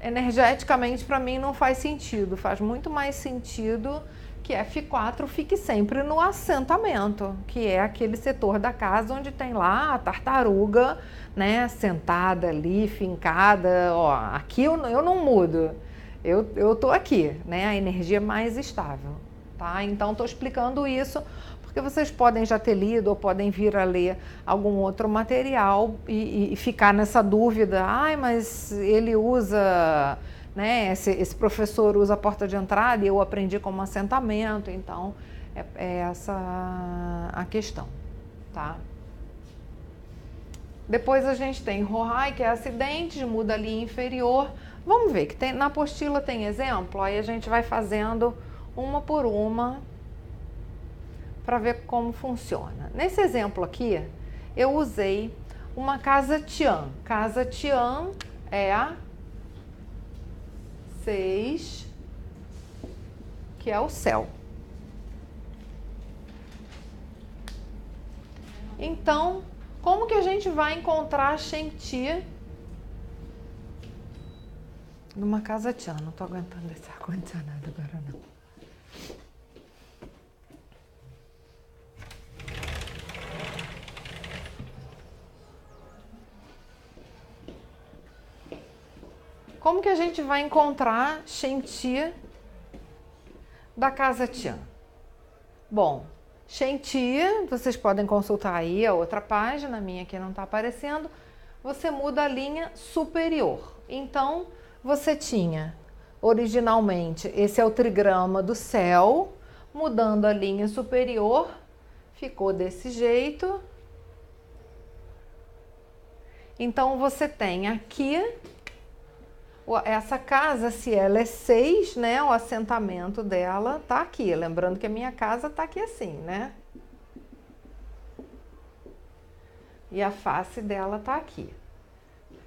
energeticamente, para mim, não faz sentido. Faz muito mais sentido que F4 fique sempre no assentamento, que é aquele setor da casa onde tem lá a tartaruga, né, sentada ali, fincada. Ó, aqui eu não mudo, eu tô aqui, né, a energia mais estável, tá? Então, estou explicando isso porque vocês podem já ter lido ou podem vir a ler algum outro material e ficar nessa dúvida. Ai, mas ele usa... Né? Esse professor usa a porta de entrada e eu aprendi como assentamento, então é essa a questão, tá? Depois a gente tem Rohai, que é acidentes, muda a linha inferior. Vamos ver, que na apostila tem exemplo, aí a gente vai fazendo uma por uma para ver como funciona. Nesse exemplo aqui, eu usei uma casa Tian. Casa Tian é a 6, que é o céu. Então, como que a gente vai encontrar Shen Ti numa casa Tian? Não tô aguentando esse ar-condicionado agora não. Como que a gente vai encontrar Shen Ti da casa Tian? Bom, Shen Ti, vocês podem consultar aí a outra página, a minha aqui não está aparecendo. Você muda a linha superior. Então, você tinha, originalmente, esse é o trigrama do céu, mudando a linha superior, ficou desse jeito. Então, você tem aqui... Essa casa, se ela é 6, né, o assentamento dela tá aqui. Lembrando que a minha casa tá aqui assim, né? E a face dela tá aqui.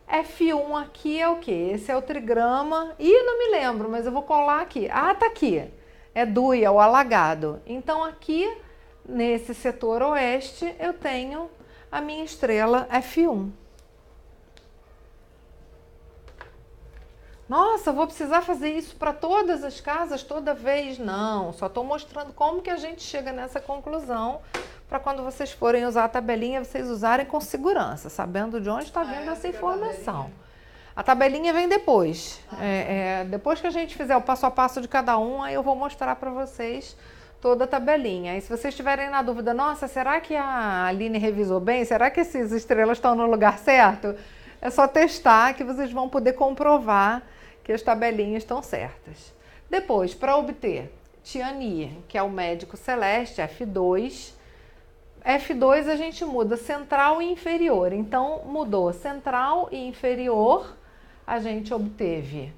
F1 aqui é o quê? Esse é o trigrama. Ih, não me lembro, mas eu vou colar aqui. Ah, tá aqui. É Duia, o alagado. Então, aqui, nesse setor oeste, eu tenho a minha estrela F1. Nossa, vou precisar fazer isso para todas as casas toda vez? Não, só estou mostrando como que a gente chega nessa conclusão para quando vocês forem usar a tabelinha, vocês usarem com segurança, sabendo de onde está vindo essa informação. A tabelinha vem depois. Depois que a gente fizer o passo a passo de cada um, aí eu vou mostrar para vocês toda a tabelinha. E se vocês estiverem na dúvida, nossa, será que a Aline revisou bem? Será que essas estrelas estão no lugar certo? É só testar que vocês vão poder comprovar que as tabelinhas estão certas. Depois, para obter Tiani, que é o médico celeste, F2. F2 a gente muda central e inferior. Então, mudou central e inferior, a gente obteve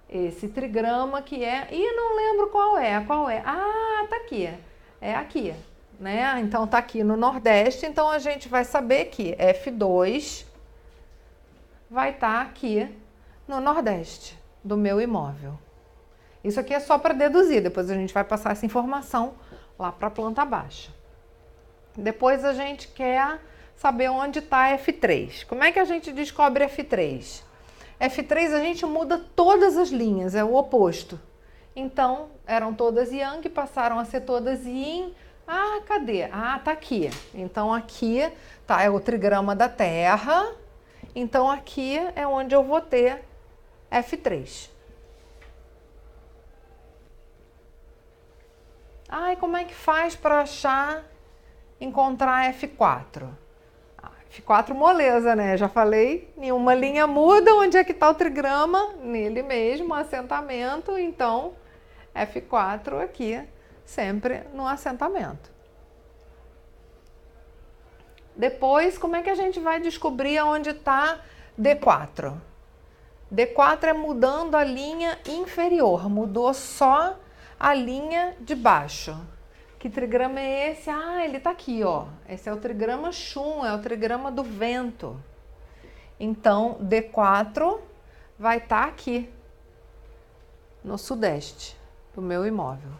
esse trigrama que é... Ih, não lembro qual é. Ah, tá aqui. É aqui, né? Então, tá aqui no Nordeste. Então, a gente vai saber que F2 vai estar aqui no Nordeste do meu imóvel. Isso aqui é só para deduzir. Depois a gente vai passar essa informação lá para a planta baixa. Depois a gente quer saber onde está F3. Como é que a gente descobre F3? F3 a gente muda todas as linhas, é o oposto. Então, eram todas Yang, passaram a ser todas Yin. Ah, cadê? Ah, tá aqui. Então, aqui tá, é o trigrama da Terra. Então, aqui é onde eu vou ter F3. Ai, como é que faz para encontrar F4? F4 moleza, né? Já falei, nenhuma linha muda. Onde é que está o trigrama? Nele mesmo, assentamento. Então, F4 aqui, sempre no assentamento. Depois, como é que a gente vai descobrir onde está D4? D4 é mudando a linha inferior, mudou só a linha de baixo. Que trigrama é esse? Ah, ele está aqui, ó. Esse é o trigrama Shun, é o trigrama do vento. Então, D4 vai estar aqui, no sudeste do meu imóvel.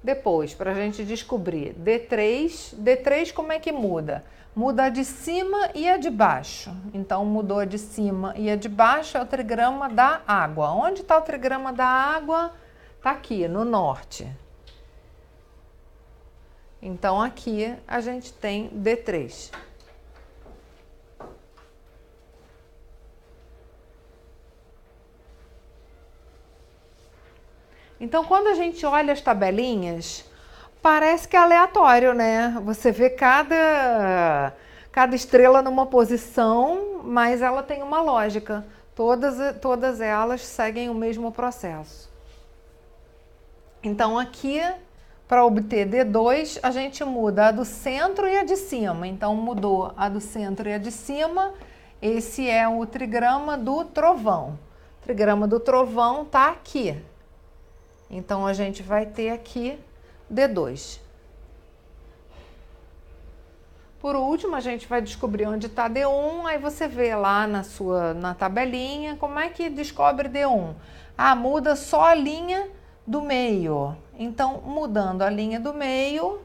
Depois, para a gente descobrir D3, D3 como é que muda? Muda a de cima e a de baixo. Então, mudou a de cima e a de baixo é o trigrama da água. Onde está o trigrama da água? Está aqui, no norte. Então, aqui a gente tem D3. Então, quando a gente olha as tabelinhas, parece que é aleatório, né? Você vê cada estrela numa posição, mas ela tem uma lógica. Todas elas seguem o mesmo processo. Então, aqui, para obter D2, a gente muda a do centro e a de cima. Então, mudou a do centro e a de cima. Esse é o trigrama do trovão. O trigrama do trovão está aqui. Então, a gente vai ter aqui D2. Por último, a gente vai descobrir onde está D1. Aí você vê lá na tabelinha como é que descobre D1. Ah, muda só a linha do meio. Então, mudando a linha do meio,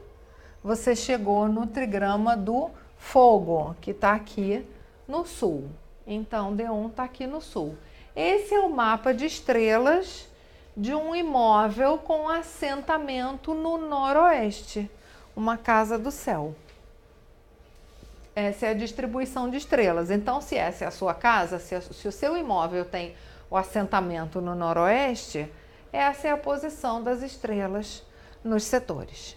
você chegou no trigrama do fogo, que está aqui no sul. Então, D1 está aqui no sul. Esse é o mapa de estrelas de um imóvel com assentamento no noroeste, uma casa do céu. Essa é a distribuição de estrelas. Então, se essa é a sua casa, se o seu imóvel tem o assentamento no noroeste, essa é a posição das estrelas nos setores.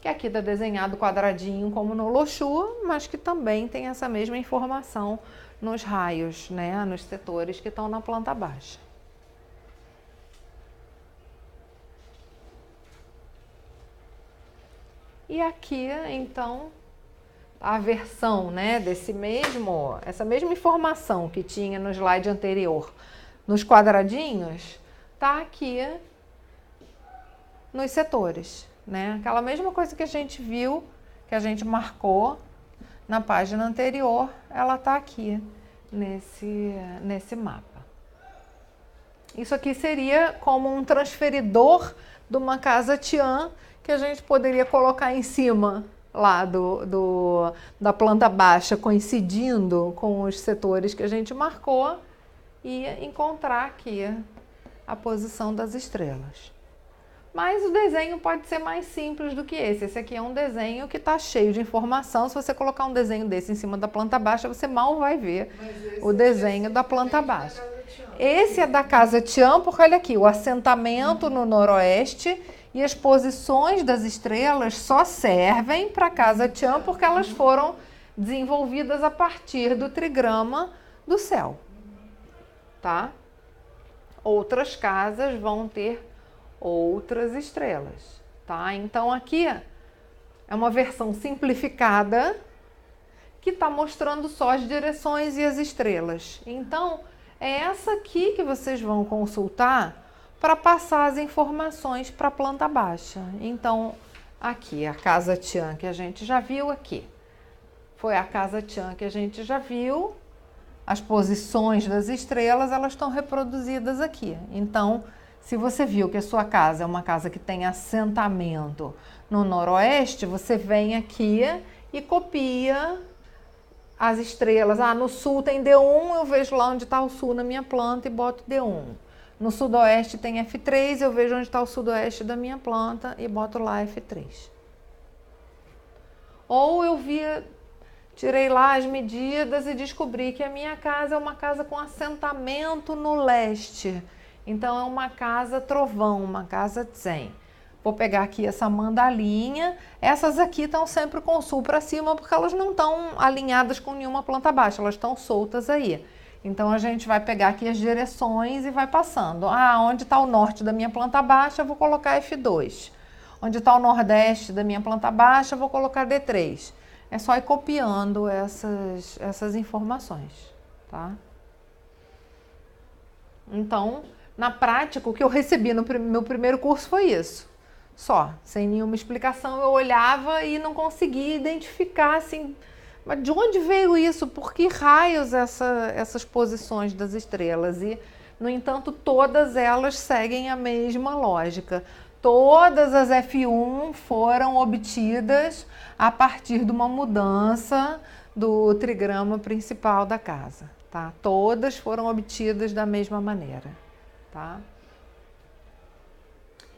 Que aqui está desenhado quadradinho como no Loxu, mas que também tem essa mesma informação nos raios, né, nos setores que estão na planta baixa. E aqui, então, a versão, né, essa mesma informação que tinha no slide anterior, nos quadradinhos, está aqui nos setores, né? Aquela mesma coisa que a gente viu, que a gente marcou na página anterior, ela está aqui nesse mapa. Isso aqui seria como um transferidor de uma casa Tian que a gente poderia colocar em cima lá da planta baixa, coincidindo com os setores que a gente marcou, e encontrar aqui a posição das estrelas. Mas o desenho pode ser mais simples do que esse. Esse aqui é um desenho que está cheio de informação. Se você colocar um desenho desse em cima da planta baixa, você mal vai ver o desenho da planta baixa. Tian. Esse é da Casa Tian, porque olha aqui, o assentamento no noroeste e as posições das estrelas só servem para a Casa Tian porque elas foram desenvolvidas a partir do trigrama do céu, tá? Outras casas vão ter outras estrelas, tá? Então aqui é uma versão simplificada que está mostrando só as direções e as estrelas. Então é essa aqui que vocês vão consultar para passar as informações para a planta baixa. Então aqui a Casa Tian que a gente já viu aqui. Foi a Casa Tian que a gente já viu. As posições das estrelas, elas estão reproduzidas aqui. Então, se você viu que a sua casa é uma casa que tem assentamento no noroeste, você vem aqui e copia as estrelas. Ah, no sul tem D1, eu vejo lá onde está o sul na minha planta e boto D1. No sudoeste tem F3, eu vejo onde está o sudoeste da minha planta e boto lá F3. Ou eu tirei lá as medidas e descobri que a minha casa é uma casa com assentamento no leste. Então é uma casa trovão, uma casa zen. Vou pegar aqui essa mandalinha. Essas aqui estão sempre com o sul para cima porque elas não estão alinhadas com nenhuma planta baixa, elas estão soltas aí. Então a gente vai pegar aqui as direções e vai passando. Ah, onde está o norte da minha planta baixa, eu vou colocar F2. Onde está o nordeste da minha planta baixa, eu vou colocar D3. É só ir copiando essas informações, tá? Então, na prática, o que eu recebi no meu primeiro curso foi isso. Só, sem nenhuma explicação, eu olhava e não conseguia identificar, assim, mas de onde veio isso? Por que raios essas posições das estrelas? E, no entanto, todas elas seguem a mesma lógica. Todas as F1 foram obtidas a partir de uma mudança do trigrama principal da casa, tá? Todas foram obtidas da mesma maneira, tá?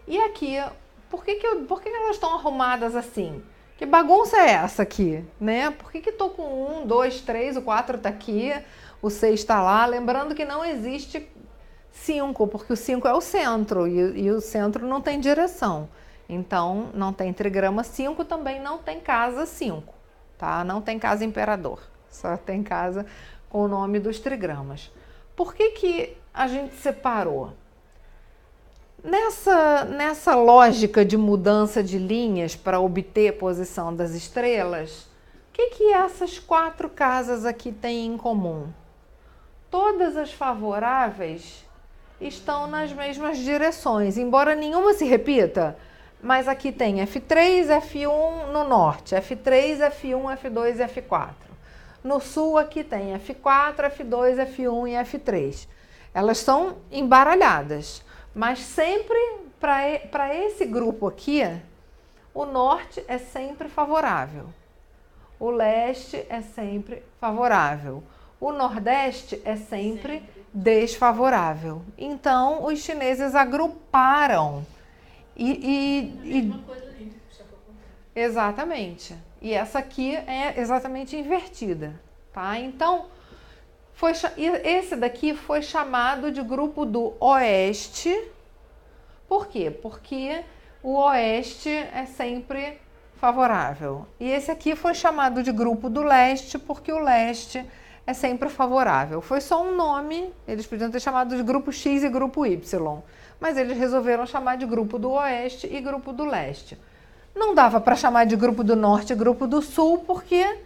E aqui, por que elas estão arrumadas assim? Que bagunça é essa aqui, né? Por que tô com 1, 2, 3, o 4 tá aqui, o 6 tá lá? Lembrando que não existe 5, porque o 5 é o centro e o centro não tem direção. Então, não tem trigrama 5, também não tem casa 5, tá? Não tem casa imperador, só tem casa com o nome dos trigramas. Por que a gente separou? Nessa lógica de mudança de linhas para obter a posição das estrelas, o que essas 4 casas aqui têm em comum? Todas as favoráveis estão nas mesmas direções, embora nenhuma se repita, mas aqui tem F3, F1 no norte, F3, F1, F2 e F4. No sul aqui tem F4, F2, F1 e F3. Elas são embaralhadas, mas sempre para esse grupo aqui, o norte é sempre favorável, o leste é sempre favorável, o nordeste é sempre desfavorável. Então, os chineses agruparam Mesma coisa ali, só que ao contrário. Exatamente. E essa aqui é exatamente invertida, tá? Então, esse daqui foi chamado de grupo do oeste. Por quê? Porque o oeste é sempre favorável. E esse aqui foi chamado de grupo do leste porque o leste é sempre favorável. Foi só um nome, eles podiam ter chamado de grupo X e grupo Y, mas eles resolveram chamar de grupo do oeste e grupo do leste. Não dava para chamar de grupo do norte e grupo do sul, porque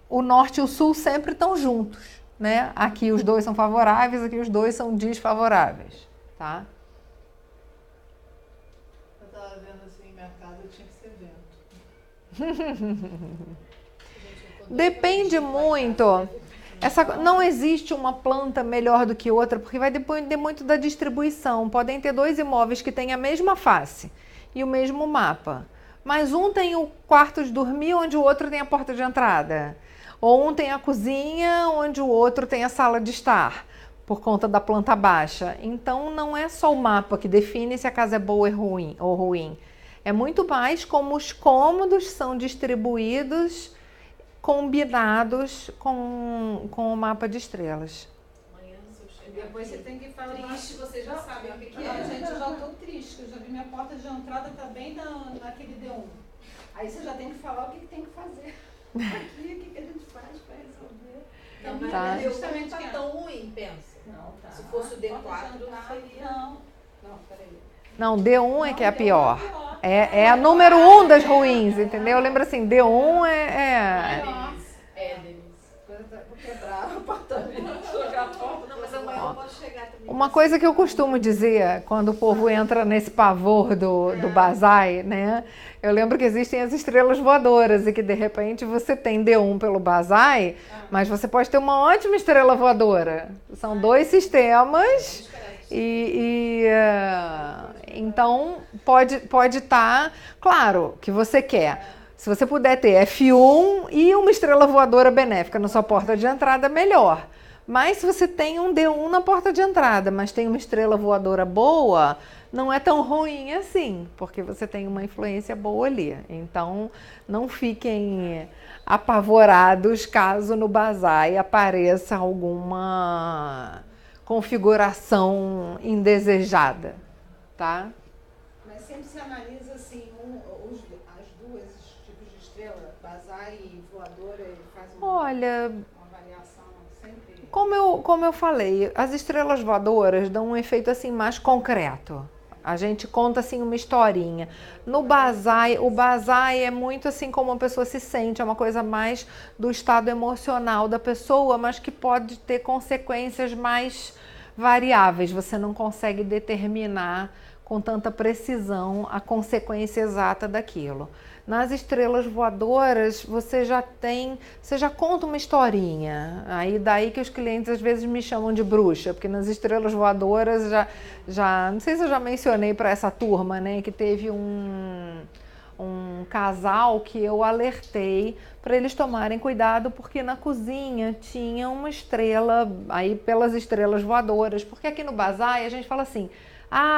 o norte e o sul sempre estão juntos, né? Aqui os dois são favoráveis, aqui os dois são desfavoráveis, tá? Eu tava vendo assim, minha casa tinha que ser vento. Depende muito. Não existe uma planta melhor do que outra, porque vai depender muito da distribuição. Podem ter 2 imóveis que têm a mesma face e o mesmo mapa, mas um tem o quarto de dormir onde o outro tem a porta de entrada, ou um tem a cozinha onde o outro tem a sala de estar, por conta da planta baixa. Então não é só o mapa que define se a casa é boa ou ruim. É muito mais como os cômodos são distribuídos combinados com o mapa de estrelas. Amanhã, se Depois você tem que falar. Triste, vocês já sabem o que Não, é. gente, eu já tô triste, eu já vi minha porta de entrada tá bem naquele D1. Aí você já tem que falar o que tem que fazer aqui, o que a gente faz para resolver. Não, Então, mas Tá. o D1 justamente não tá que tão ruim, pensa. Não, tá. Se fosse o D4, Porta de entrada, seria- Não, peraí. Não, D1 é que é a Não, pior. D1 é pior. É a número 1 das ruins, entendeu? Lembra assim, D1 é... Denise. Vou quebrar o apartamento, jogar a porta. Não, mas amanhã eu posso chegar também. Uma coisa que eu costumo dizer quando o povo entra nesse pavor do Bazai, né? Eu lembro que existem as estrelas voadoras e que de repente você tem D1 pelo Bazai, mas você pode ter uma ótima estrela voadora. São dois sistemas então pode estar, claro, que você quer. Se você puder ter F1 e uma estrela voadora benéfica na sua porta de entrada, melhor. Mas se você tem um D1 na porta de entrada, mas tem uma estrela voadora boa, não é tão ruim assim, porque você tem uma influência boa ali. Então, não fiquem apavorados caso no Bazai apareça alguma configuração indesejada, tá? Mas sempre se analisa assim, as duas tipos de estrela, Bazai e voadora, e faz Olha, uma avaliação sempre. como eu falei, as estrelas voadoras dão um efeito assim mais concreto. A gente conta assim uma historinha. No Bazai, o Bazai é muito assim como a pessoa se sente, é uma coisa mais do estado emocional da pessoa, mas que pode ter consequências mais variáveis. Você não consegue determinar com tanta precisão a consequência exata daquilo. Nas estrelas voadoras, você já conta uma historinha. Aí daí que os clientes às vezes me chamam de bruxa, porque nas estrelas voadoras não sei se eu já mencionei para essa turma, né, que teve um casal que eu alertei para eles tomarem cuidado, porque na cozinha tinha uma estrela, aí pelas estrelas voadoras, porque aqui no Bazai a gente fala assim,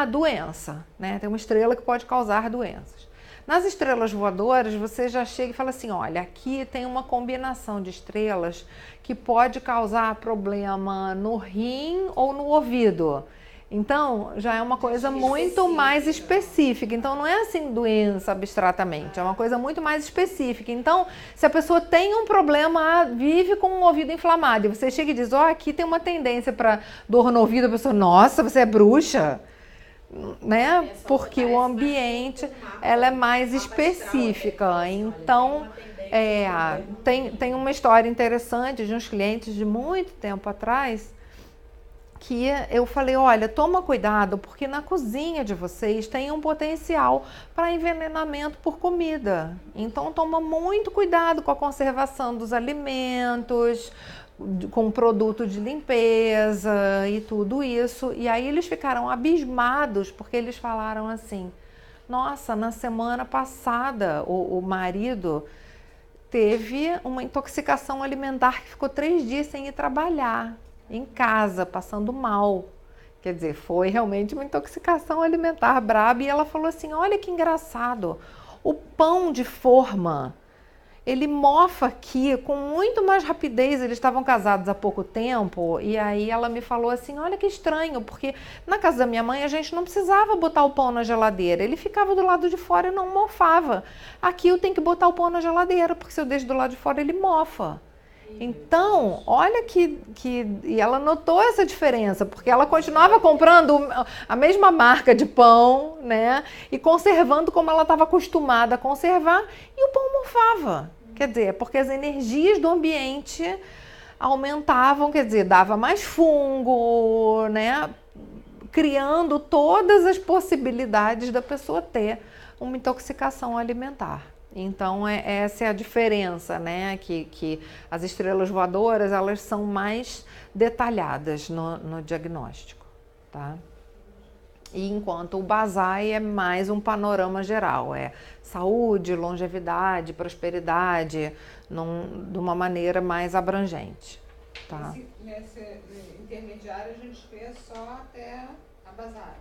doença, né, tem uma estrela que pode causar doenças. Nas estrelas voadoras, você já chega e fala assim, olha, aqui tem uma combinação de estrelas que pode causar problema no rim ou no ouvido. Então, já é uma coisa muito mais específica. Então, não é assim doença abstratamente, é uma coisa muito mais específica. Então, se a pessoa tem um problema, vive com o ouvido inflamado, e você chega e diz, aqui tem uma tendência para dor no ouvido, a pessoa, nossa, você é bruxa? Né? Porque o ambiente ela é mais específica. Então, tem uma história interessante de uns clientes de muito tempo atrás que eu falei, olha, toma cuidado, porque na cozinha de vocês tem um potencial para envenenamento por comida. Então, toma muito cuidado com a conservação dos alimentos, com produto de limpeza e tudo isso. E aí eles ficaram abismados, porque eles falaram assim, nossa, na semana passada o marido teve uma intoxicação alimentar que ficou 3 dias sem ir trabalhar, em casa, passando mal. Quer dizer, foi realmente uma intoxicação alimentar braba. E ela falou assim, olha que engraçado, o pão de forma, ele mofa aqui com muito mais rapidez. Eles estavam casados há pouco tempo e aí ela me falou assim, olha que estranho, porque na casa da minha mãe a gente não precisava botar o pão na geladeira, ele ficava do lado de fora e não mofava. Aqui eu tenho que botar o pão na geladeira, porque se eu deixo do lado de fora ele mofa. Então, olha e ela notou essa diferença, porque ela continuava comprando a mesma marca de pão, né, e conservando como ela estava acostumada a conservar, e o pão mofava. Quer dizer, porque as energias do ambiente aumentavam, quer dizer, dava mais fungo, né, criando todas as possibilidades da pessoa ter uma intoxicação alimentar. Então, essa é a diferença, né? Que as estrelas voadoras, elas são mais detalhadas no diagnóstico, tá? E enquanto o Bazai é mais um panorama geral, é saúde, longevidade, prosperidade, de uma maneira mais abrangente, tá? Nesse intermediário a gente vê só até a Bazai.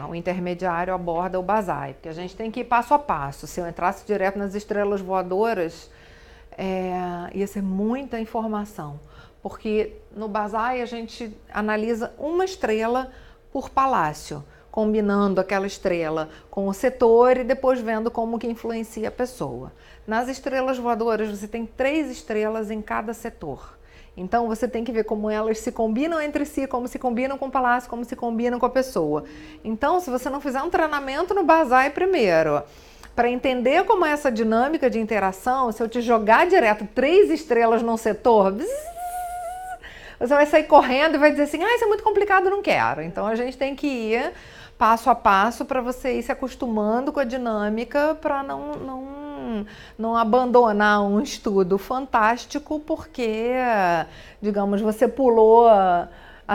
O intermediário aborda o Bazai, porque a gente tem que ir passo a passo. Se eu entrasse direto nas estrelas voadoras, ia ser muita informação. porque no Basai a gente analisa uma estrela por palácio, combinando aquela estrela com o setor e depois vendo como que influencia a pessoa. Nas estrelas voadoras você tem 3 estrelas em cada setor. Então você tem que ver como elas se combinam entre si, como se combinam com o palácio, como se combinam com a pessoa. Então, se você não fizer um treinamento no Basai primeiro, para entender como é essa dinâmica de interação, se eu te jogar direto 3 estrelas num setor, você vai sair correndo e vai dizer assim, isso é muito complicado, não quero. Então a gente tem que ir passo a passo para você ir se acostumando com a dinâmica para não abandonar um estudo fantástico porque, digamos, você pulou a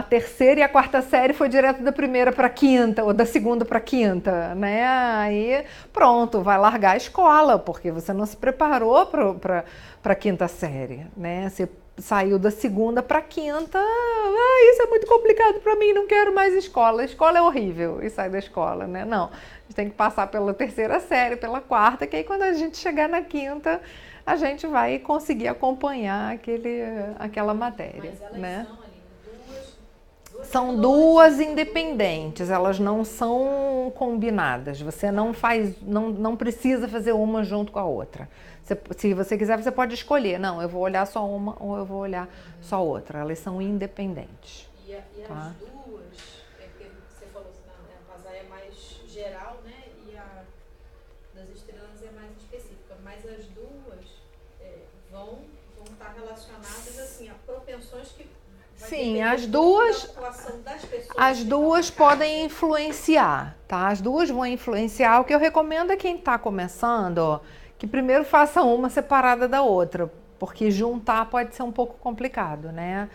terceira e a quarta série foi direto da primeira para a quinta ou da segunda para a quinta, né? Aí pronto, vai largar a escola porque você não se preparou para a quinta série, né? Você saiu da segunda para a quinta, isso é muito complicado para mim, não quero mais escola. A escola é horrível e sai da escola, né? Não, a gente tem que passar pela terceira série, pela quarta, que aí quando a gente chegar na quinta, a gente vai conseguir acompanhar aquela matéria, né? São duas independentes, elas não são combinadas. Você não precisa fazer uma junto com a outra. Se você quiser, você pode escolher. Não, eu vou olhar só uma ou eu vou olhar só outra. Elas são independentes. E tá? As duas, você falou assim, a Basai é mais geral, né? E a das estrelas é mais específica. Mas as duas vão estar relacionadas assim, a propensões que... Sim, as duas podem influenciar, tá? As duas vão influenciar. O que eu recomendo é quem está começando, que primeiro faça uma separada da outra, porque juntar pode ser um pouco complicado, né?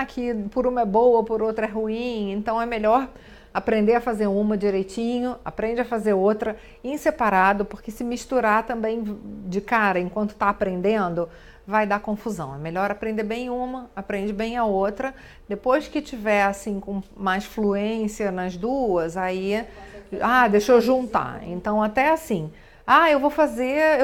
Que por uma é boa, por outra é ruim, então é melhor aprender a fazer uma direitinho, aprende a fazer outra em separado, porque se misturar também de cara enquanto está aprendendo, vai dar confusão. É melhor aprender bem uma, aprende bem a outra. Depois que tiver assim com mais fluência nas duas, aí deixa eu juntar. Então até assim, eu vou fazer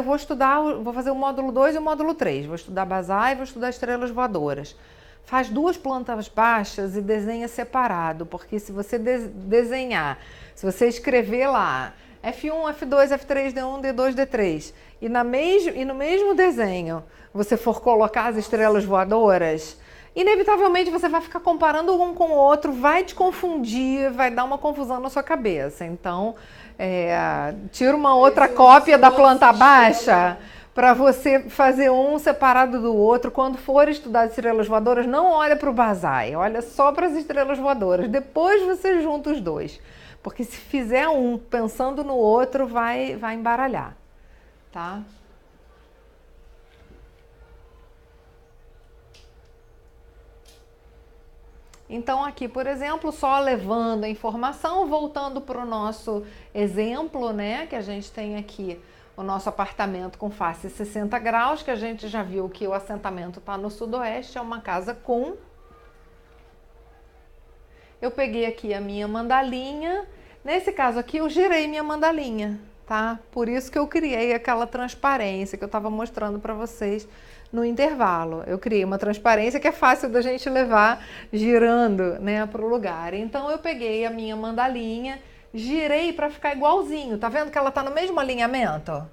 o módulo 2 e o módulo 3. Vou estudar Basai e vou estudar estrelas voadoras. Faz 2 plantas baixas e desenha separado, porque se você desenhar, se você escrever lá F1, F2, F3, D1, D2, D3 e no mesmo desenho você for colocar as estrelas voadoras, inevitavelmente você vai ficar comparando um com o outro, vai te confundir, vai dar uma confusão na sua cabeça. Então, tira uma outra cópia da planta baixa para você fazer um separado do outro. Quando for estudar as estrelas voadoras, não olha para o Basai, olha só para as estrelas voadoras. Depois você junta os dois, porque se fizer um pensando no outro, vai embaralhar, tá? Então aqui, por exemplo, só levando a informação, voltando para o nosso exemplo, né, que a gente tem aqui o nosso apartamento com face 60 graus, que a gente já viu que o assentamento está no sudoeste, é uma casa com... Eu peguei aqui a minha mandalinha, nesse caso aqui eu girei minha mandalinha, tá? Por isso que eu criei aquela transparência que eu estava mostrando para vocês no intervalo. Eu criei uma transparência que é fácil da gente levar girando, né, para o lugar. Então eu peguei a minha mandalinha, girei para ficar igualzinho. Tá vendo que ela tá no mesmo alinhamento?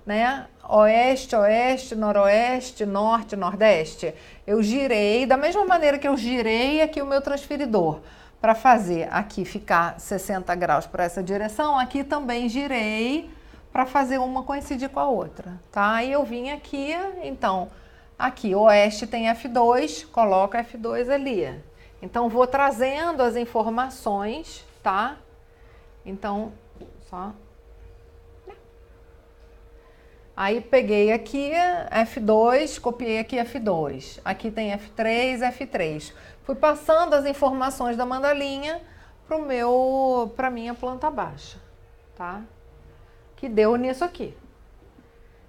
Né? Oeste, oeste, noroeste, norte, nordeste. Eu girei da mesma maneira que eu girei aqui o meu transferidor para fazer aqui ficar 60 graus para essa direção. Aqui também girei para fazer uma coincidir com a outra, tá? Aí eu vim aqui, então, aqui oeste tem F2, coloco F2 ali. Então, vou trazendo as informações, tá? Então, só... Aí, peguei aqui F2, copiei aqui F2. Aqui tem F3, F3. Fui passando as informações da mandalinha para minha planta baixa, tá? Que deu nisso aqui.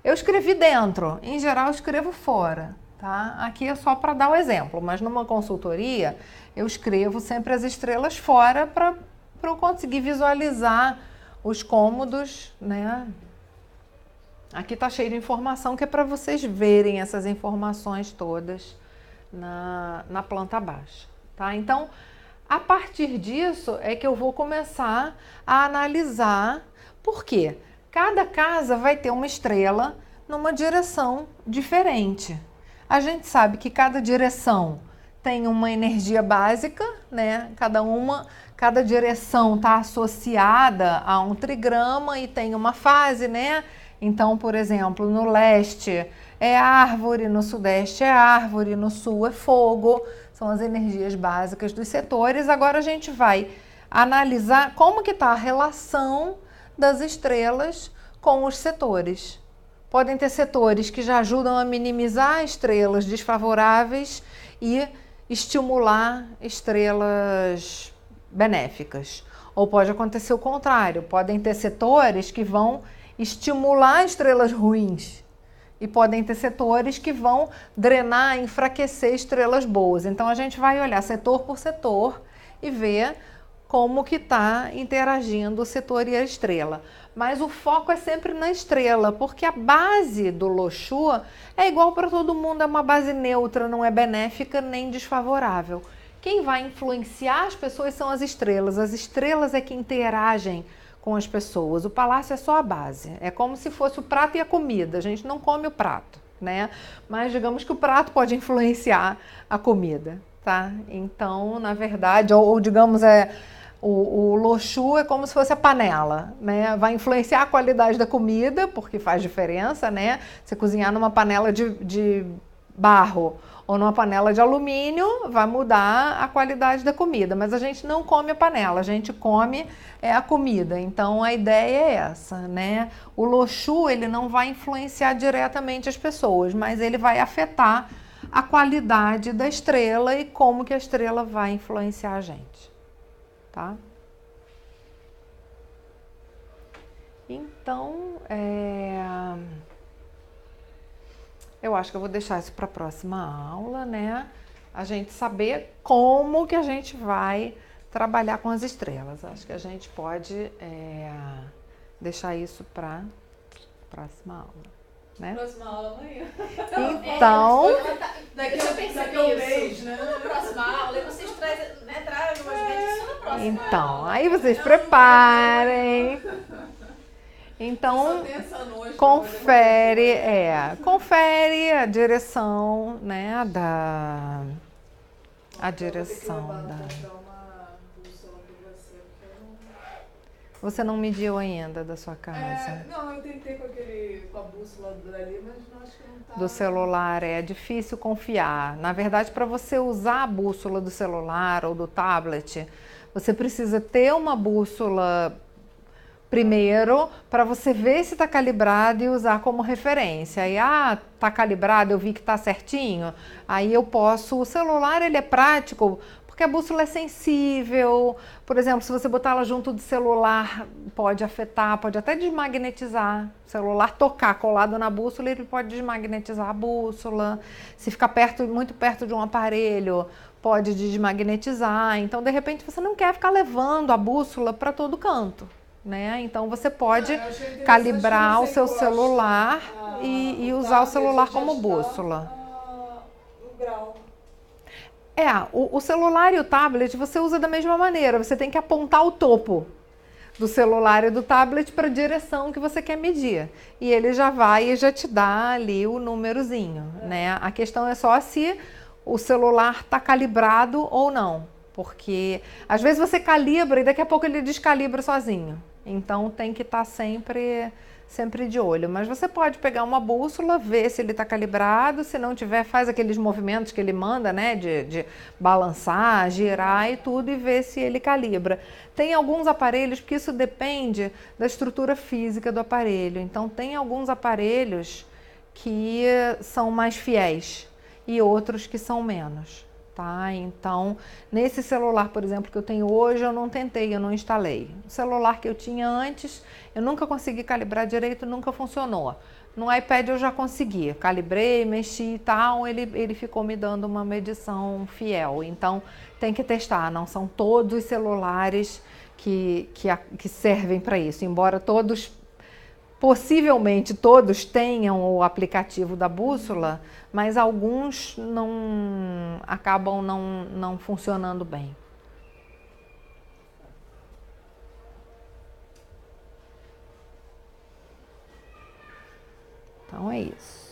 Eu escrevi dentro, em geral eu escrevo fora, tá? Aqui é só para dar o exemplo, mas numa consultoria eu escrevo sempre as estrelas fora para eu conseguir visualizar os cômodos, né? Aqui tá cheio de informação que é para vocês verem essas informações todas na planta baixa, tá? Então, a partir disso é que eu vou começar a analisar, por quê? Cada casa vai ter uma estrela numa direção diferente. A gente sabe que cada direção tem uma energia básica, né? Cada direção está associada a um trigrama e tem uma fase, né? Então, por exemplo, no leste é árvore, no sudeste é árvore, no sul é fogo. São as energias básicas dos setores. Agora a gente vai analisar como que está a relação das estrelas com os setores. Podem ter setores que já ajudam a minimizar estrelas desfavoráveis e estimular estrelas benéficas. Ou pode acontecer o contrário, podem ter setores que vão estimular estrelas ruins e podem ter setores que vão drenar, enfraquecer estrelas boas. Então a gente vai olhar setor por setor e ver como que está interagindo o setor e a estrela. Mas o foco é sempre na estrela, porque a base do Loxu é igual para todo mundo, é uma base neutra, não é benéfica nem desfavorável. Quem vai influenciar as pessoas são as estrelas é que interagem com as pessoas. O palácio é só a base, é como se fosse o prato e a comida, a gente não come o prato, né? Mas digamos que o prato pode influenciar a comida, tá? Então, na verdade, ou digamos, o Loxu é como se fosse a panela, né? Vai influenciar a qualidade da comida, porque faz diferença, né? Você cozinhar numa panela de barro ou numa panela de alumínio, vai mudar a qualidade da comida. Mas a gente não come a panela, a gente come a comida. Então a ideia é essa, né? O Loxu, ele não vai influenciar diretamente as pessoas, mas ele vai afetar a qualidade da estrela e como que a estrela vai influenciar a gente. Tá? Então, eu acho que eu vou deixar isso para a próxima aula, né? A gente saber como que a gente vai trabalhar com as estrelas. Acho que a gente pode deixar isso para a próxima aula, né? Próxima aula amanhã. Então, Daqui a um mês, né? Na próxima aula, e vocês tragam umas vezes na próxima então, aula. aí vocês preparem. Então, confere a direção, né, a direção da... Você não mediu ainda da sua casa? Não, eu tentei com a bússola dali, mas não, acho que não tá. Do celular, é difícil confiar. Na verdade, para você usar a bússola do celular ou do tablet, você precisa ter uma bússola primeiro, para você ver se está calibrado e usar como referência. Aí, tá calibrado, eu vi que está certinho, aí eu posso... O celular, ele é prático, porque a bússola é sensível. Por exemplo, se você botar ela junto do celular, pode afetar, pode até desmagnetizar. O celular tocar colado na bússola, ele pode desmagnetizar a bússola. Se ficar muito perto de um aparelho, pode desmagnetizar. Então, de repente, você não quer ficar levando a bússola para todo canto, né? Então você pode calibrar o seu celular e usar o celular como bússola. O grau. O celular e o tablet você usa da mesma maneira. Você tem que apontar o topo do celular e do tablet para a direção que você quer medir. E ele já vai e já te dá ali o númerozinho, né? A questão é só se o celular está calibrado ou não. Porque às vezes você calibra e daqui a pouco ele descalibra sozinho. Então tem que estar sempre de olho. Mas você pode pegar uma bússola, ver se ele está calibrado. Se não tiver, faz aqueles movimentos que ele manda, né? De balançar, girar e tudo, e ver se ele calibra. Tem alguns aparelhos, porque isso depende da estrutura física do aparelho. Então tem alguns aparelhos que são mais fiéis e outros que são menos. Tá? Então, nesse celular, por exemplo, que eu tenho hoje, eu não tentei, eu não instalei. O celular que eu tinha antes, eu nunca consegui calibrar direito, nunca funcionou. No iPad eu já consegui, calibrei, mexi e tal, ele ficou me dando uma medição fiel. Então, tem que testar, não são todos os celulares que servem para isso, embora todos Possivelmente todos tenham o aplicativo da bússola, mas alguns acabam não funcionando bem. Então é isso.